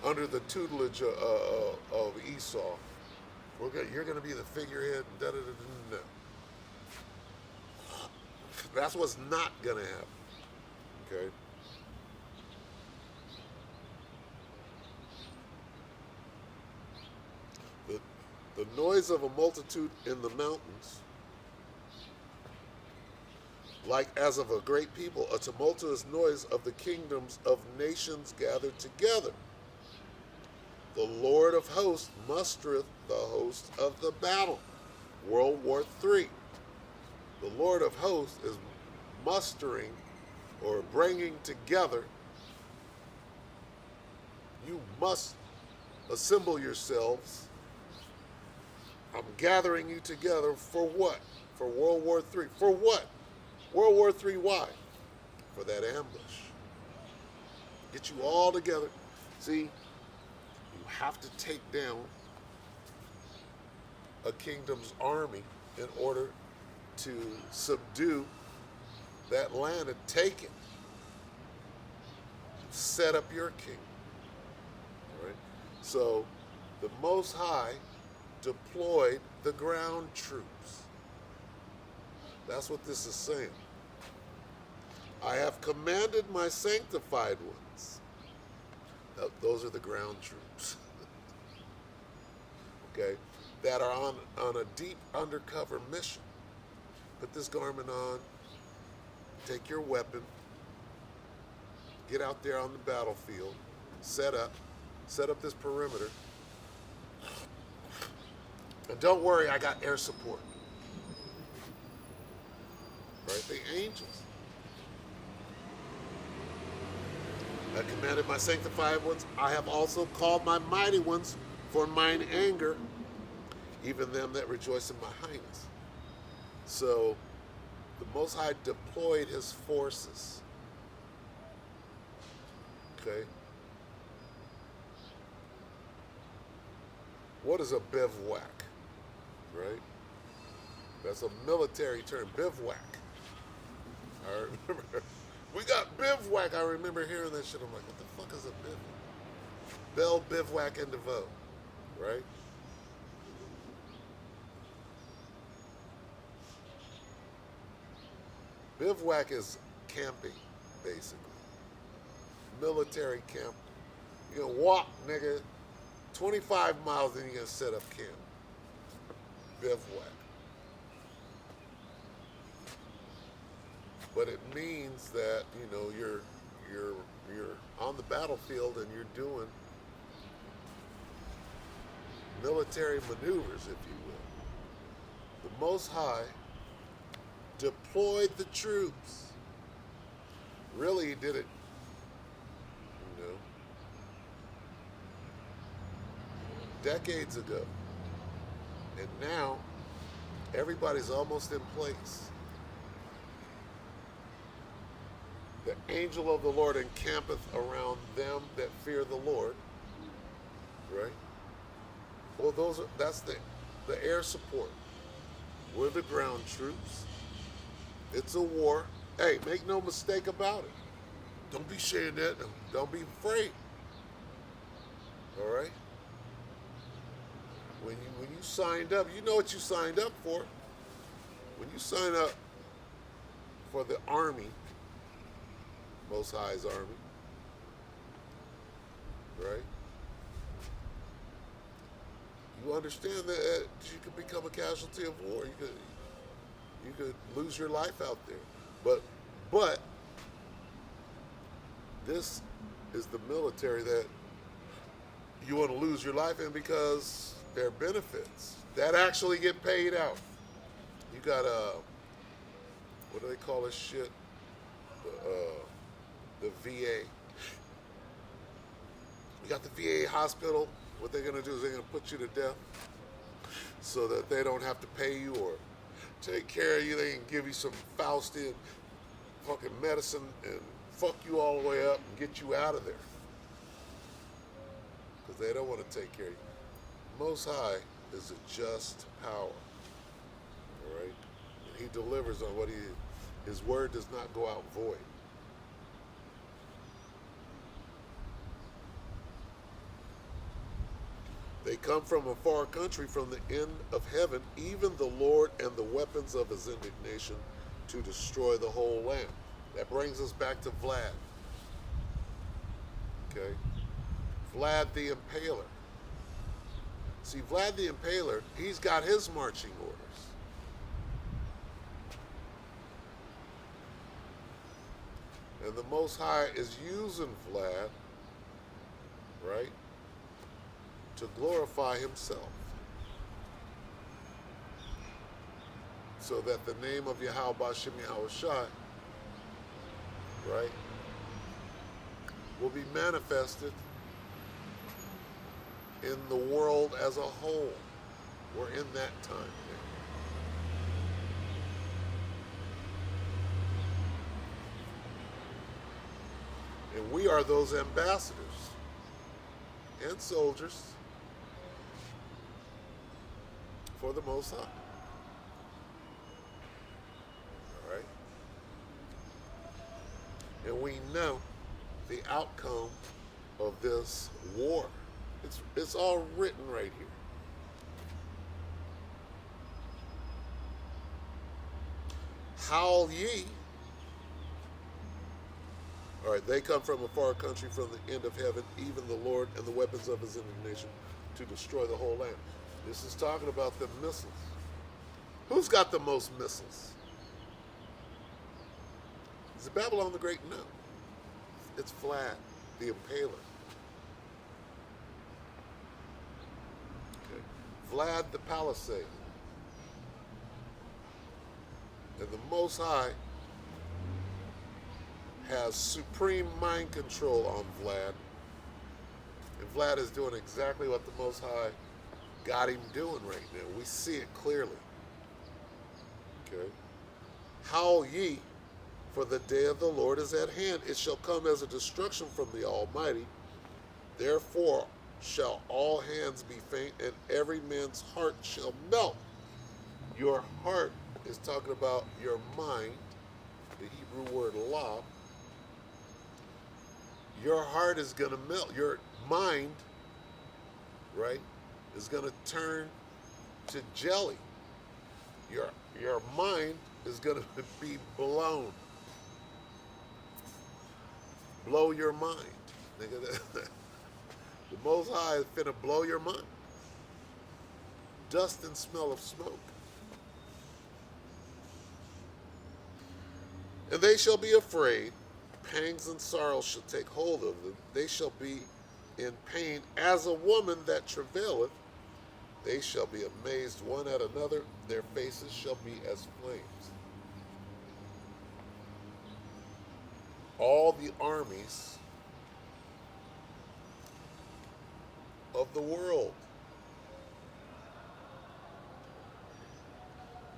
under the tutelage of Esau, you're going to be the figurehead. Da, da, da, da, da. That's what's not going to happen. Okay. The noise of a multitude in the mountains, like as of a great people, a tumultuous noise of the kingdoms of nations gathered together. The Lord of hosts mustereth the host of the battle. World War III. The Lord of hosts is mustering or bringing together. You must assemble yourselves. I'm gathering you together for what? For World War III. For what? World War III, why? For that ambush. Get you all together. See, you have to take down a kingdom's army in order to subdue that land and take it. Set up your king. All right? So the Most High deployed the ground troops. That's what this is saying. I have commanded my sanctified ones. Those are the ground troops. Okay? That are on a deep undercover mission. Put this garment on. Take your weapon. Get out there on the battlefield. Set up this perimeter. And don't worry, I got air support. Right? The angels. I commanded my sanctified ones. I have also called my mighty ones for mine anger, even them that rejoice in my highness. So the Most High deployed his forces. Okay? What is a bivouac? Right? That's a military term, bivouac. I remember, we got bivouac. I remember hearing that shit. I'm like, what the fuck is a bivouac? Bell, bivouac, and DeVoe. Right? Bivouac is camping, basically. Military camp. You're gonna walk, nigga, 25 miles, then you're gonna set up camp. Bivouac. But it means that, you know, you're on the battlefield and you're doing military maneuvers, if you will. The Most High deployed the troops. Really, he did it, you know, decades ago. And now, everybody's almost in place. The angel of the Lord encampeth around them that fear the Lord. Right? Well, that's the air support. We're the ground troops. It's a war. Hey, make no mistake about it. Don't be saying that. Don't be afraid. All right? When you signed up, you know what you signed up for. When you sign up for the army, Most High's army, right? You understand that you could become a casualty of war. You could lose your life out there. But this is the military that you want to lose your life in because there are benefits that actually get paid out. You got what do they call this shit? The VA. You got the VA hospital. What they're gonna do is they're gonna put you to death so that they don't have to pay you or take care of you. They can give you some Faustian fucking medicine and fuck you all the way up and get you out of there because they don't want to take care of you. Most High is a just power, all right? And he delivers on what his word does not go out void. They come from a far country, from the end of heaven, even the Lord and the weapons of his indignation to destroy the whole land. That brings us back to Vlad. Okay? Vlad the Impaler. See, Vlad the Impaler, he's got his marching orders. And the Most High is using Vlad, right, to glorify himself. So that the name of Yahweh B'Shem Yahweh Shai, right, will be manifested in the world as a whole. We're in that time now. And we are those ambassadors and soldiers for the Most High. All right? And we know the outcome of this war. It's all written right here. Howl ye. All right, they come from a far country, from the end of heaven, even the Lord and the weapons of his indignation to destroy the whole land. This is talking about the missiles. Who's got the most missiles? Is it Babylon the Great? No. It's Vlad, the Impaler. Okay. Vlad the Palisade. And the Most High has supreme mind control on Vlad. And Vlad is doing exactly what the Most High got him doing right now. We see it clearly. Okay. Howl ye, for the day of the Lord is at hand. It shall come as a destruction from the Almighty. Therefore shall all hands be faint, and every man's heart shall melt. Your heart is talking about your mind, the Hebrew word la. Your heart is going to melt. Your mind, right, is going to turn to jelly. Your mind is going to be blown. Blow your mind. Nigga, the Most High is finna blow your mind. Dust and smell of smoke. And they shall be afraid. Pangs and sorrows shall take hold of them. They shall be in pain as a woman that travaileth. They shall be amazed one at another. Their faces shall be as flames. All the armies of the world.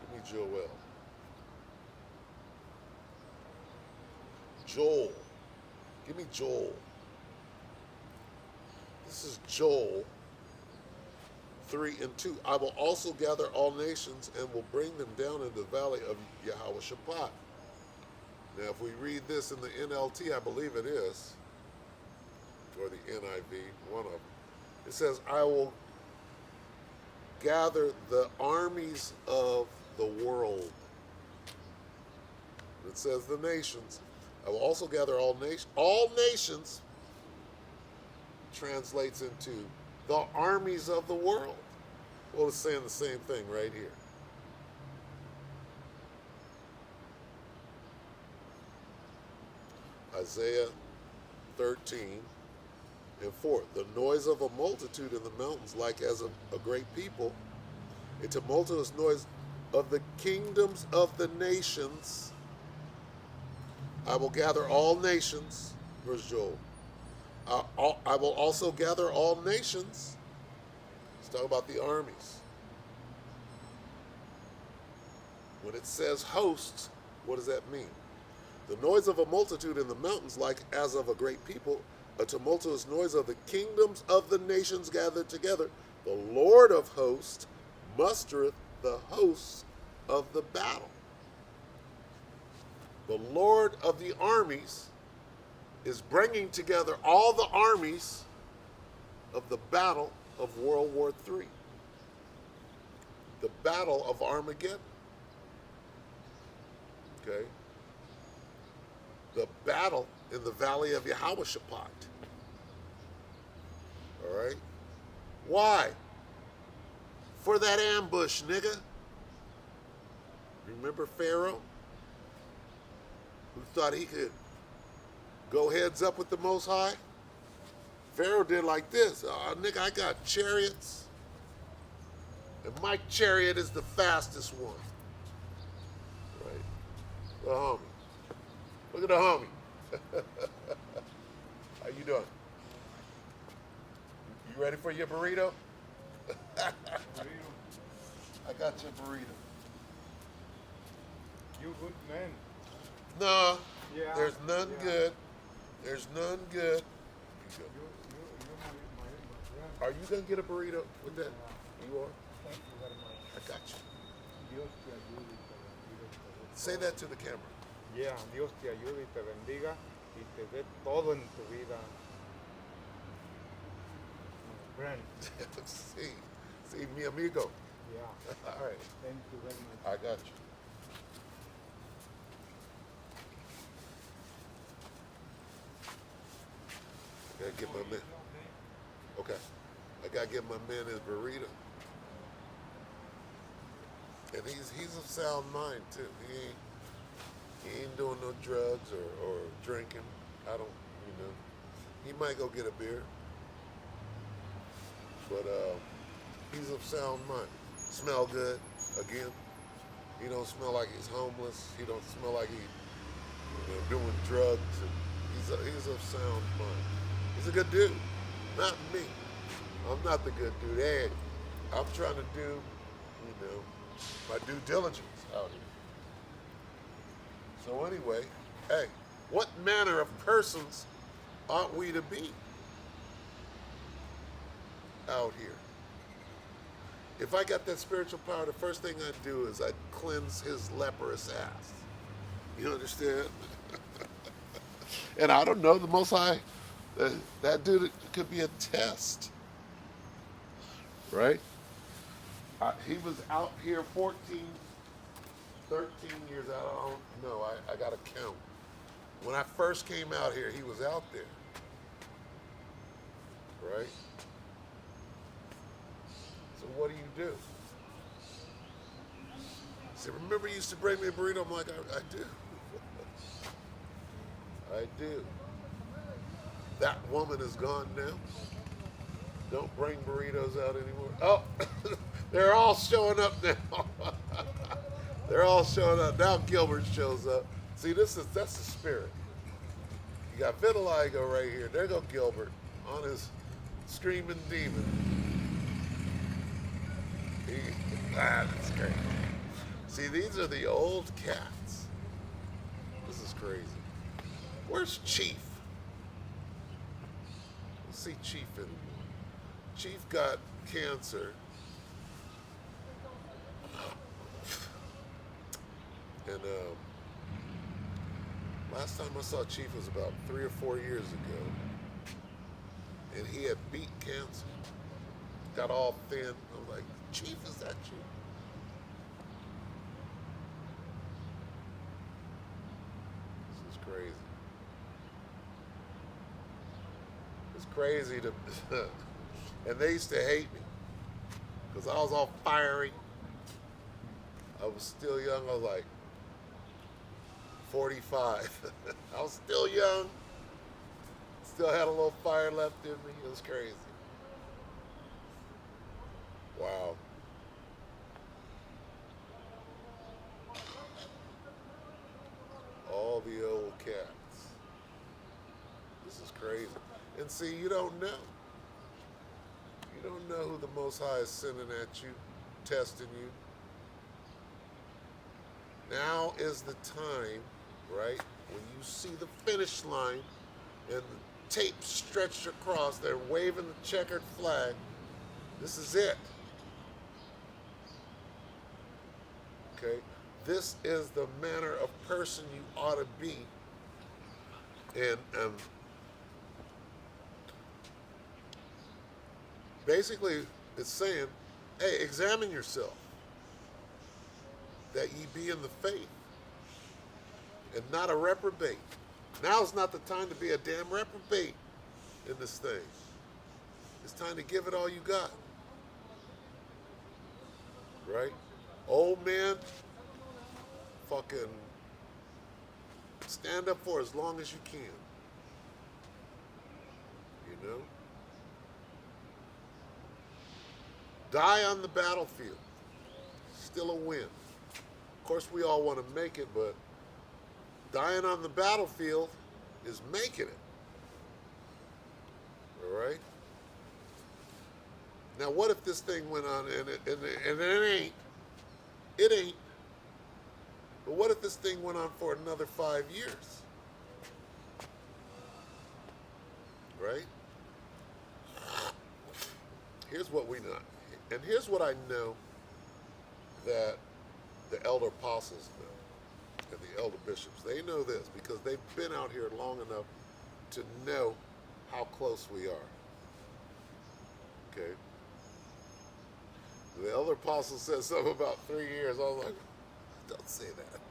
Give me Joel. Joel. Give me Joel. This is Joel 3:2. I will also gather all nations and will bring them down into the valley of Yahweh Shabbat. Now, if we read this in the NLT, I believe it is, or the NIV, one of them, it says, I will gather the armies of the world. It says the nations. I will also gather all nations translates into the armies of the world. Well, it's saying the same thing right here. Isaiah 13 and 4. The noise of a multitude in the mountains, like as a great people, a tumultuous noise of the kingdoms of the nations. I will gather all nations. Where's Joel? I will also gather all nations. Let's talk about the armies. When it says hosts, what does that mean? The noise of a multitude in the mountains, like as of a great people, a tumultuous noise of the kingdoms of the nations gathered together. The Lord of hosts mustereth the hosts of the battle. The Lord of the armies is bringing together all the armies of the battle of World War III, the battle of Armageddon. Okay? The battle in the valley of Yehoshaphat. All right? Why? For that ambush, nigga. Remember Pharaoh? Who thought he could go heads up with the Most High? Pharaoh did like this. Oh, nigga, I got chariots. And my chariot is the fastest one. Right? The homie. Look at the homie. How you doing? You ready for your burrito? I got your burrito. You good man. No, Yeah, there's none yeah. good. There's none good. You my friend. Are you going to get a burrito with that? Yeah. You are? Thank you very much. I got you. Dios te ayude y te bendiga. Say that to the camera. Yeah, Dios te ayude y te bendiga y te dé todo en tu vida. My friend. See, mi amigo. Yeah. All right, Thank you very much. I got you. Gotta get my man. Okay, I gotta get my man his burrito. And he's of sound mind too. He ain't doing no drugs or drinking. I don't, He might go get a beer, but he's of sound mind. Smell good. Again, he don't smell like he's homeless. He don't smell like he's doing drugs. And he's of sound mind. He's a good dude. Not me. I'm not the good dude. Hey, I'm trying to do, my due diligence out here. So anyway, hey, what manner of persons ought we to be out here? If I got that spiritual power, the first thing I'd do is I'd cleanse his leprous ass. You understand? And I don't know, the Most High, that dude could be a test. Right? He was out here 13 years out. I don't know. I got to count. When I first came out here, he was out there. Right? So what do? He said, remember you used to bring me a burrito? I'm like, I do. I do. That woman is gone now. Don't bring burritos out anymore. Oh, they're all showing up now. They're all showing up. Now Gilbert shows up. See, that's the spirit. You got Vitiligo right here. There go Gilbert on his screaming demon. That's crazy. See, these are the old cats. This is crazy. Where's Chief? Let's see Chief anymore. Chief got cancer. And last time I saw Chief was about 3 or 4 years ago. And he had beat cancer. Got all thin. I'm like, Chief, is that you? This is crazy. It's crazy to, and they used to hate me because I was all fiery. I was still young. I was like 45. I was still young. Still had a little fire left in me. It was crazy. Wow. All the old cats. This is crazy. And see, you don't know. You don't know who the Most High is sending at you, testing you. Now is the time, right, when you see the finish line and the tape stretched across, they're waving the checkered flag. This is it. Okay? This is the manner of person you ought to be. And basically, it's saying, hey, examine yourself, that ye be in the faith, and not a reprobate. Now's not the time to be a damn reprobate in this thing. It's time to give it all you got. Right? Old man, fucking stand up for as long as you can. You know? Die on the battlefield. Still a win. Of course, we all want to make it, but dying on the battlefield is making it. All right? Now, what if this thing went on and it ain't. But what if this thing went on for another 5 years? Right? Here's what we know. And here's what I know that the elder apostles know and the elder bishops. They know this because they've been out here long enough to know how close we are. Okay? The elder apostle said something about 3 years. I was like, don't say that.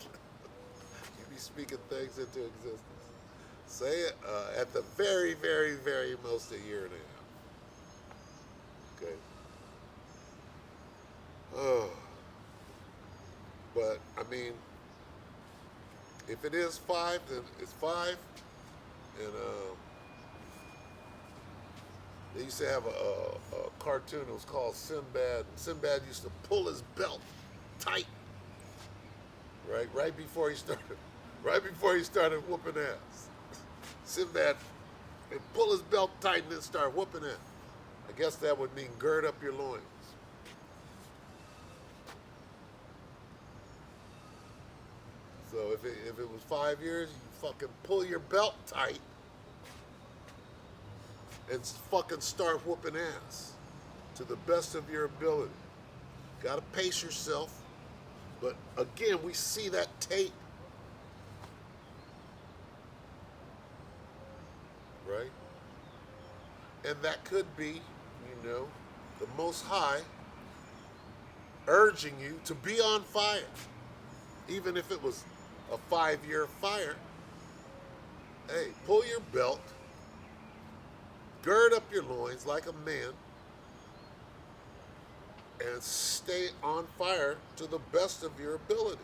You be speaking things into existence. Say it at the very, very, very most a year and a half. Okay? Oh. But, I mean, if it is 5, then it's 5. And they used to have a cartoon. It was called Sinbad. Sinbad used to pull his belt tight, right before he started whooping ass. Sinbad would pull his belt tight and then start whooping ass. I guess that would mean gird up your loins. So if it was 5 years, you fucking pull your belt tight and fucking start whooping ass to the best of your ability. Gotta pace yourself. But again, we see that tape. Right? And that could be, the Most High urging you to be on fire. Even if it was a 5-year fire. Hey, pull your belt. Gird up your loins like a man and stay on fire to the best of your ability.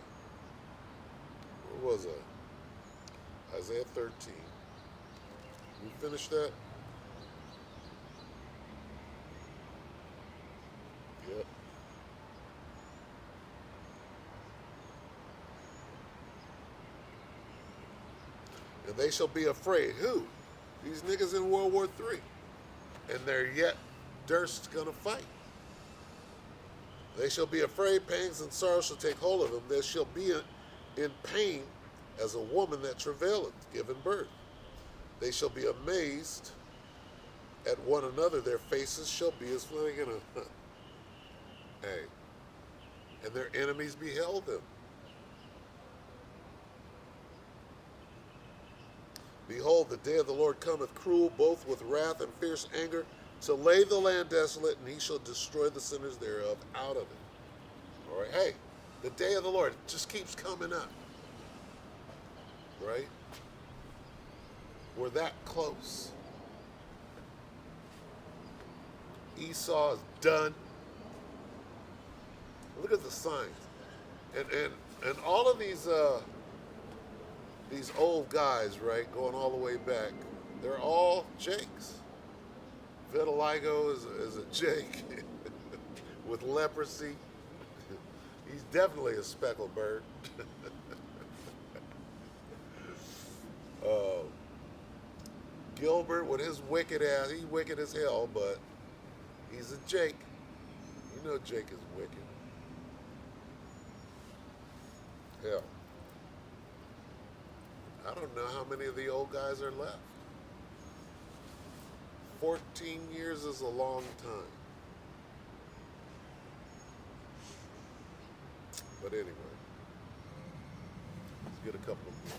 Where was I? Isaiah 13. You finished that? Yep. And they shall be afraid. Who? These niggas in World War III. And they're yet durst's gonna fight. They shall be afraid, pangs and sorrow shall take hold of them. They shall be in pain as a woman that travaileth, giving birth. They shall be amazed at one another. Their faces shall be as flame. Hey. And their enemies beheld them. Behold, the day of the Lord cometh cruel, both with wrath and fierce anger, to lay the land desolate, and he shall destroy the sinners thereof out of it. All right, hey, the day of the Lord just keeps coming up. Right? We're that close. Esau is done. Look at the signs. And all of these old guys, right, going all the way back, they're all Jakes. Vitiligo is a Jake with leprosy. He's definitely a speckled bird. Gilbert with his wicked ass, he's wicked as hell, but he's a Jake. You know Jake is wicked. Hell, I don't know how many of the old guys are left. 14 years is a long time. But anyway, let's get a couple of more.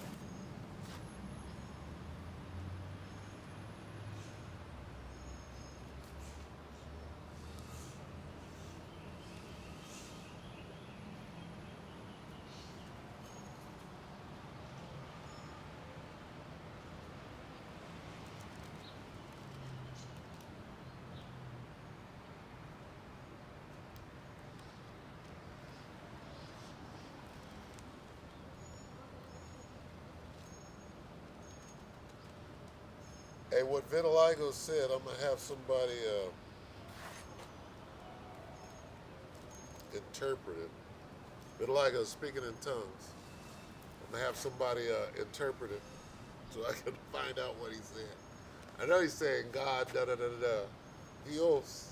Hey, what Vitiligo said, I'm going to have somebody interpret it. Vitiligo is speaking in tongues. I'm going to have somebody interpret it so I can find out what he said. I know he's saying God, da-da-da-da-da. Dios.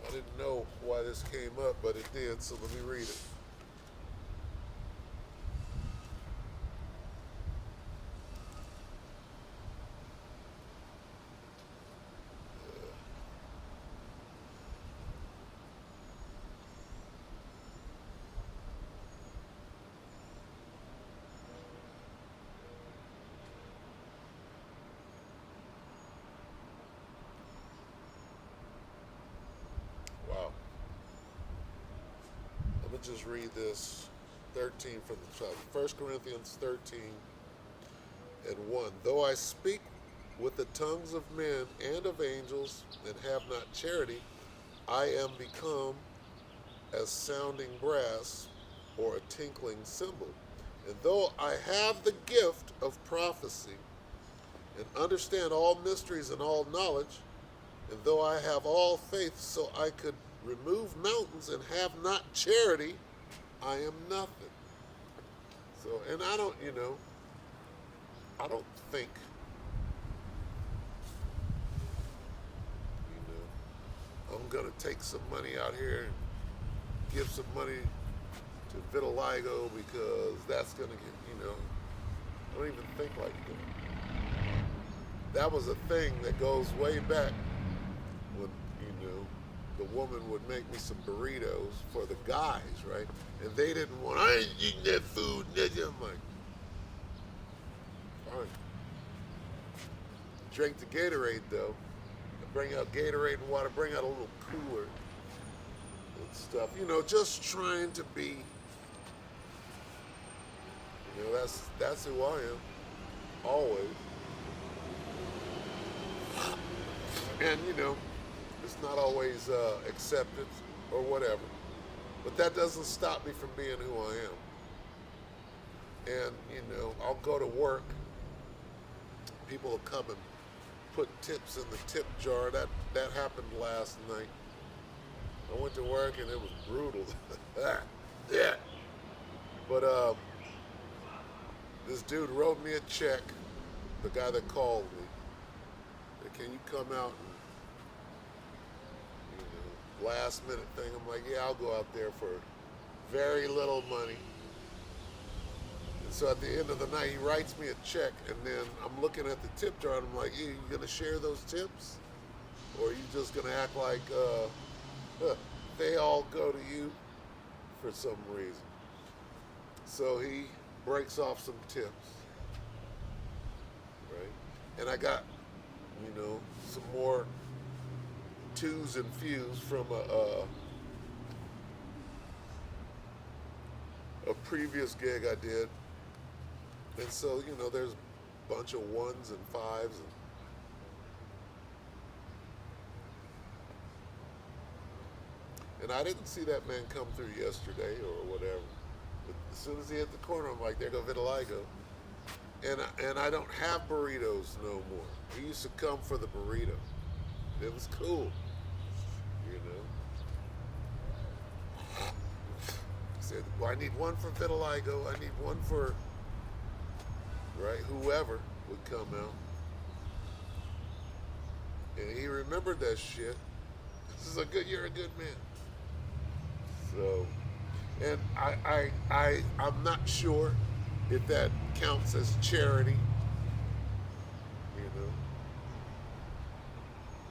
I didn't know why this came up, but it did, so let me read it. Wow. Let me just read this 13 from the top. 1 Corinthians 13 and 1. Though I speak with the tongues of men and of angels and have not charity, I am become as sounding brass or a tinkling cymbal. And though I have the gift of prophecy and understand all mysteries and all knowledge, and though I have all faith so I could remove mountains and have not charity, I am nothing. So, and I don't think, I'm going to take some money out here and give some money to vitiligo because that's going to get, I don't even think like that. That was a thing that goes way back when, the woman would make me some burritos for the guys, right? And they didn't want, I ain't eating that food, nigga. I'm like, fine. Drink the Gatorade, though. I bring out Gatorade and water, bring out a little cooler and stuff. Just trying to be, that's who I am, always. And, it's not always accepted or whatever. But that doesn't stop me from being who I am. And, I'll go to work. People will come and put tips in the tip jar. That happened last night. I went to work and it was brutal. Yeah. But this dude wrote me a check, the guy that called me. Said, can you come out and last minute thing? I'm like, yeah, I'll go out there for very little money. And so at the end of the night, he writes me a check, and then I'm looking at the tip jar, and I'm like, you gonna share those tips? Or are you just gonna act like they all go to you for some reason? So he breaks off some tips. And I got, some more twos and fews from a previous gig I did. And so, there's a bunch of ones and fives. And I didn't see that man come through yesterday or whatever. But as soon as he hit the corner, I'm like, there go vitiligo. And I don't have burritos no more. He used to come for the burrito. It was cool, He said, well, I need one for vitiligo. I need one for, right, whoever would come out. And he remembered that shit. You're a good man. So, and I'm not sure if that counts as charity,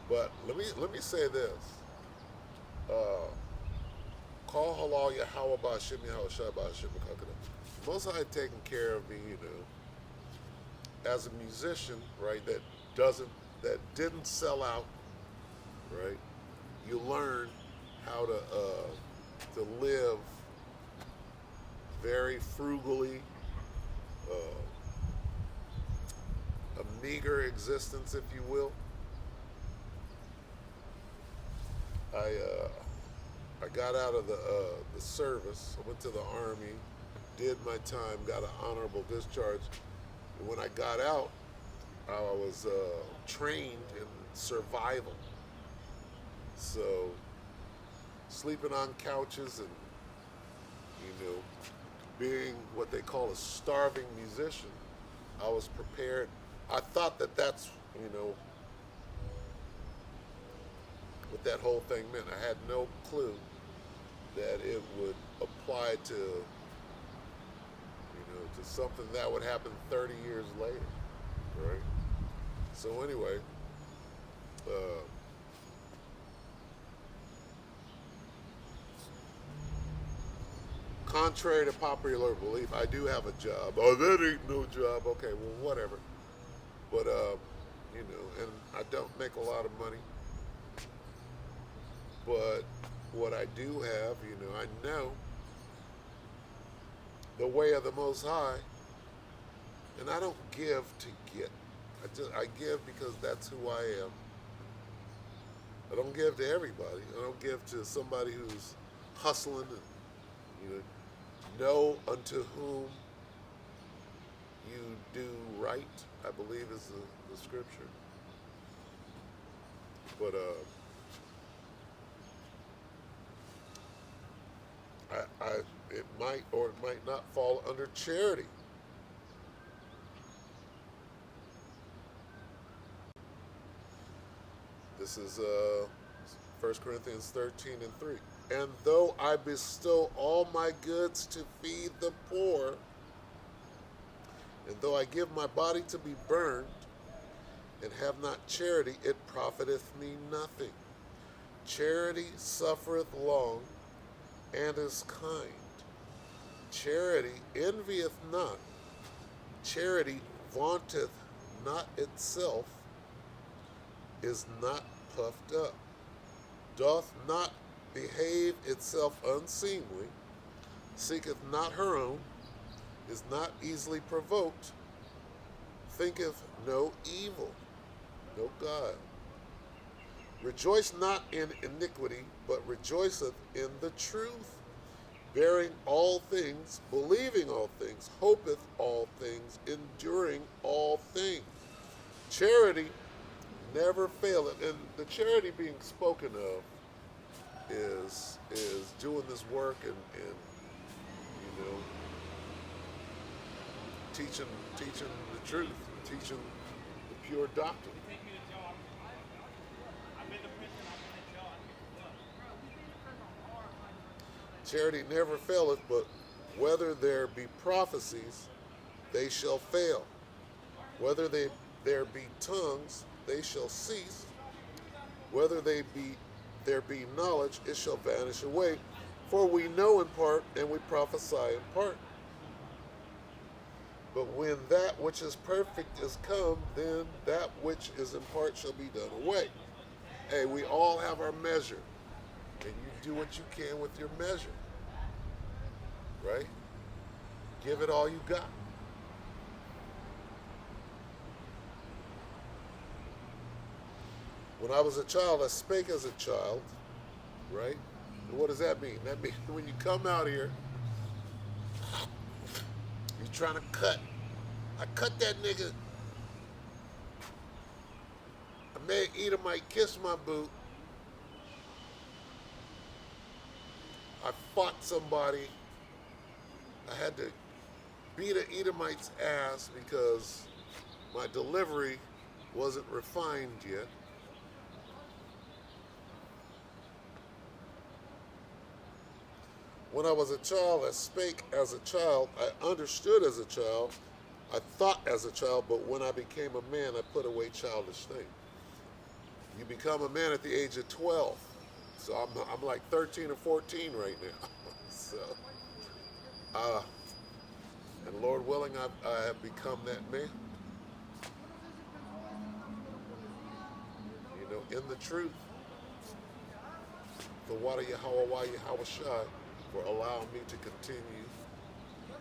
But let me say this. Call halal Yahweh Ba'Shem Yahweh Shai Ba'Shem Kakada. Most High taking care of me, as a musician, right, that didn't sell out, right? You learn how to live very frugally, a meager existence, if you will. I got out of the service. I went to the Army, did my time, got an honorable discharge. And when I got out, I was trained in survival. So sleeping on couches and, being what they call a starving musician, I was prepared. I thought that's, what that whole thing meant. I had no clue that it would apply to, to something that would happen 30 years later, right? So anyway, contrary to popular belief, I do have a job. Oh, that ain't no job. Okay, well, whatever. But, and I don't make a lot of money. But what I do have, I know the way of the Most High, and I don't give to get. I give because that's who I am. I don't give to everybody. I don't give to somebody who's hustling and, know unto whom you do right, I believe is the scripture. But, it might or it might not fall under charity. This is 1 Corinthians 13:3. And though I bestow all my goods to feed the poor, and though I give my body to be burned, and have not charity, it profiteth me nothing. Charity suffereth long, and is kind. Charity envieth not. Charity vaunteth not itself, is not puffed up, doth not behave itself unseemly, seeketh not her own, is not easily provoked, thinketh no evil, no guile. Rejoice not in iniquity, but rejoiceth in the truth, bearing all things, believing all things, hopeth all things, enduring all things. Charity never faileth, and the charity being spoken of is doing this work and teaching the truth, teaching the pure doctrine. Charity never faileth, but whether there be prophecies, they shall fail. Whether there be tongues, they shall cease. Whether there be knowledge, it shall vanish away. For we know in part, and we prophesy in part. But when that which is perfect is come, then that which is in part shall be done away. Hey, we all have our measure, and you do what you can with your measure, right? Give it all you got. When I was a child, I spake as a child, right? And what does that mean? That means when you come out here, you're trying to cut. I cut that nigga. I made Edomite kiss my boot. I fought somebody. I had to beat an Edomite's ass because my delivery wasn't refined yet. When I was a child, I spake as a child. I understood as a child. I thought as a child, but when I became a man, I put away childish things. You become a man at the age of 12. So I'm like 13 or 14 right now. So, and Lord willing, I have become that man. You know, in the truth. The water Yahweh Shai for allowing me to continue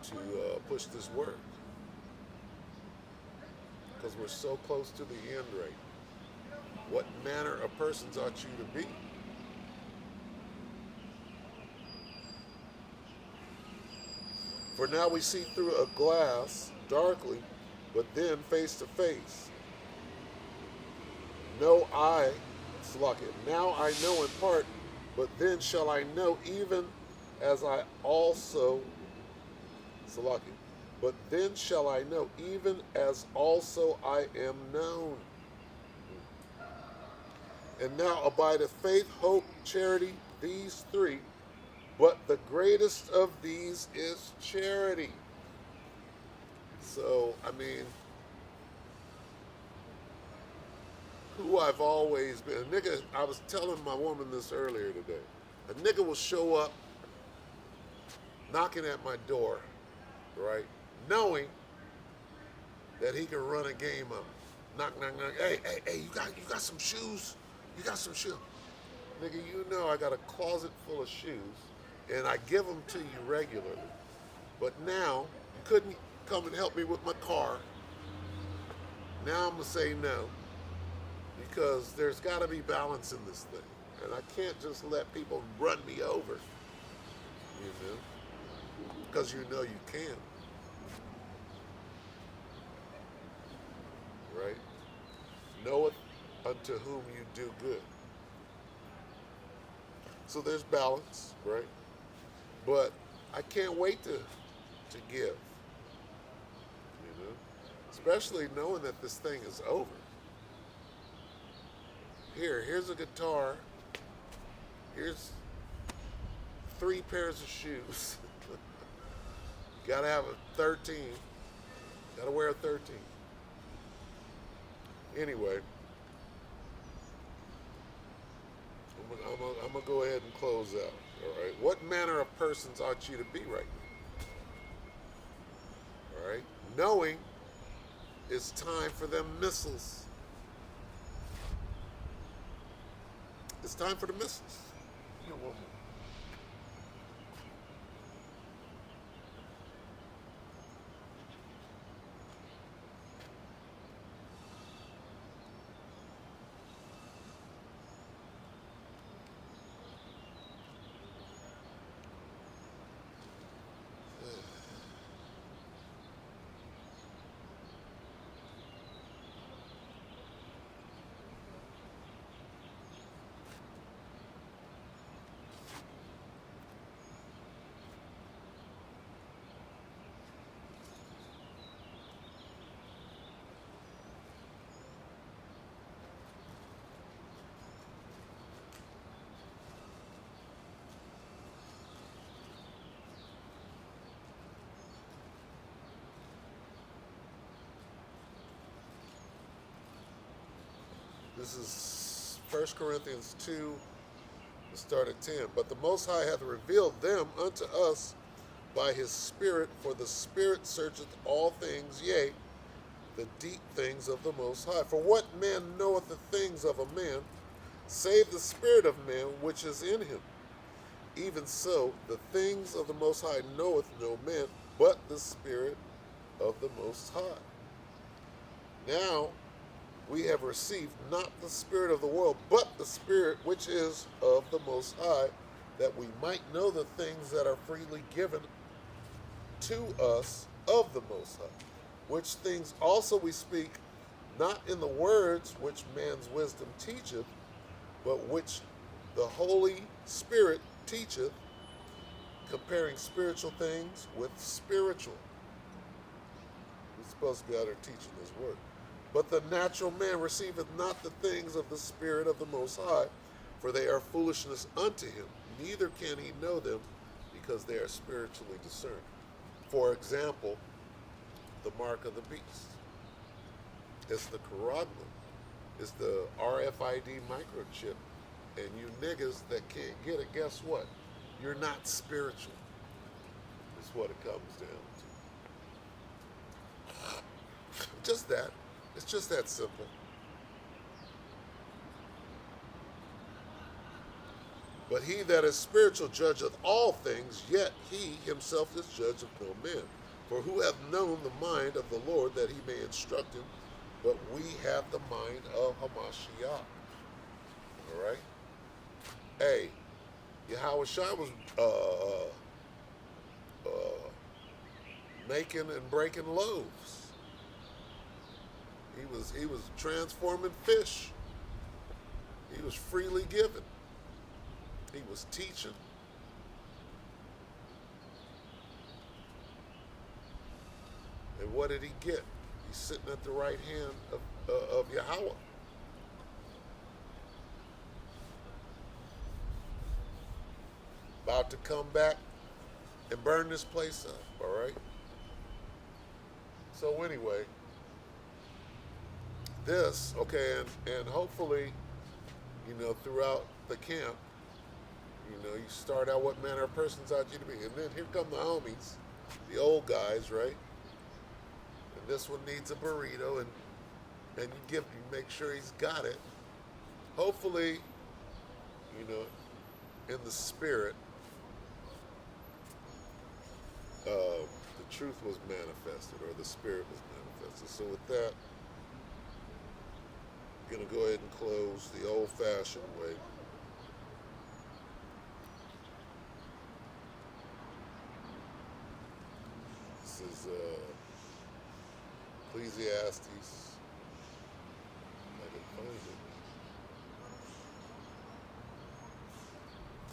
to push this word. Because we're so close to the end right now. What manner of persons ought you to be? For now we see through a glass darkly, but then face to face. Now I know in part, but then shall I know even as I also, but then shall I know even as also I am known. And now abideth faith, hope, charity, these three, but the greatest of these is charity. So, I mean, who I've always been. A nigga, I was telling my woman this earlier today. A nigga will show up knocking at my door, right? Knowing that he can run a game up. Knock, knock, knock. Hey, you got some shoes? You got some shoes? Nigga, you know I got a closet full of shoes, and I give them to you regularly. But now, you couldn't come and help me with my car. Now I'm going to say no, because there's got to be balance in this thing. And I can't just let people run me over, you know, because you know you can. Right? Knoweth unto whom you do good. So there's balance, right? But I can't wait to give, you know, especially knowing that this thing is over. Here's a guitar. Here's 3 pairs of shoes. Gotta have a 13. Gotta wear a 13. Anyway, I'm gonna go ahead and close out. All right. What manner of persons ought you to be right now? All right. Knowing it's time for them missiles. It's time for the missiles. Here, one more. This is 1 Corinthians 2, we start at 10. But the Most High hath revealed them unto us by his Spirit, for the Spirit searcheth all things, yea, the deep things of the Most High. For what man knoweth the things of a man, save the Spirit of man which is in him? Even so, the things of the Most High knoweth no man, but the Spirit of the Most High. Now we have received not the spirit of the world, but the Spirit which is of the Most High, that we might know the things that are freely given to us of the Most High, which things also we speak, not in the words which man's wisdom teacheth, but which the Holy Spirit teacheth, comparing spiritual things with spiritual. We're supposed to be out there teaching His word. But the natural man receiveth not the things of the Spirit of the Most High, for they are foolishness unto him, neither can he know them, because they are spiritually discerned. For example, the mark of the beast. It's the carotid. It's the RFID microchip. And you niggas that can't get it, guess what? You're not spiritual. Is what it comes down to. Just that. It's just that simple. But he that is spiritual judgeth all things, yet he himself is judge of no man. For who hath known the mind of the Lord, that he may instruct him? But we have the mind of Hamashiach. All right? Hey, Yahweh Shai was making and breaking loaves. He was transforming fish. He was freely given. He was teaching. And what did he get? He's sitting at the right hand of Yahweh. About to come back and burn this place up, all right? So anyway, this, okay, and hopefully, throughout the camp, you start out what manner of persons ought you to be. And then here come the homies, the old guys, right? And this one needs a burrito, and you make sure he's got it. Hopefully, in the spirit, the truth was manifested, or the spirit was manifested. So with that, I'm going to go ahead and close the old-fashioned way. This is Ecclesiastes. I can find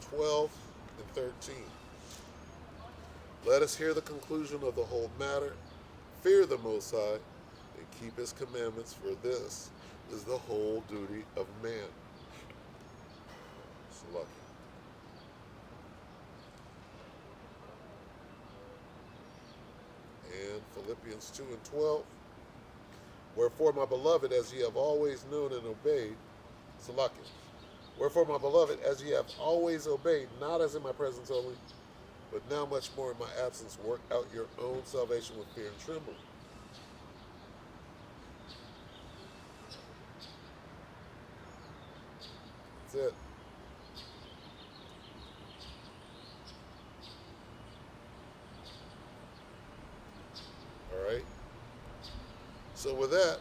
it. 12 and 13. Let us hear the conclusion of the whole matter. Fear the Most High and keep His commandments, for this is the whole duty of man. It's lucky. And Philippians 2 and 12. Wherefore, my beloved, as ye have always known and obeyed, Salaki. Wherefore, my beloved, as ye have always obeyed, not as in my presence only, but now much more in my absence, work out your own salvation with fear and trembling. That's it. All right. So with that,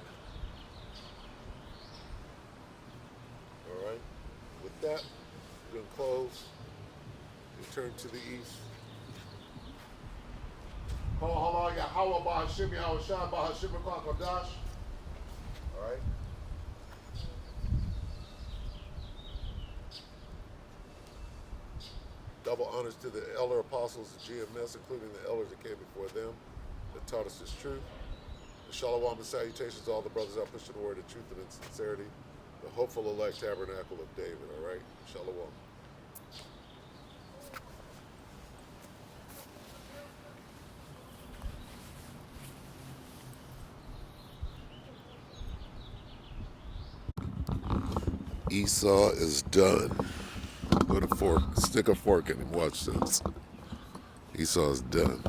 all right, with that, we're going to close and turn to the east. All right. Double honors to the elder apostles of GMS, including the elders that came before them, that taught us this truth. And shalom and salutations to all the brothers out pushing the word of truth and in sincerity. The hopeful elect tabernacle of David, all right? Shalom. Esau is done. Put a fork, stick a fork in him. Watch this. Esau's done.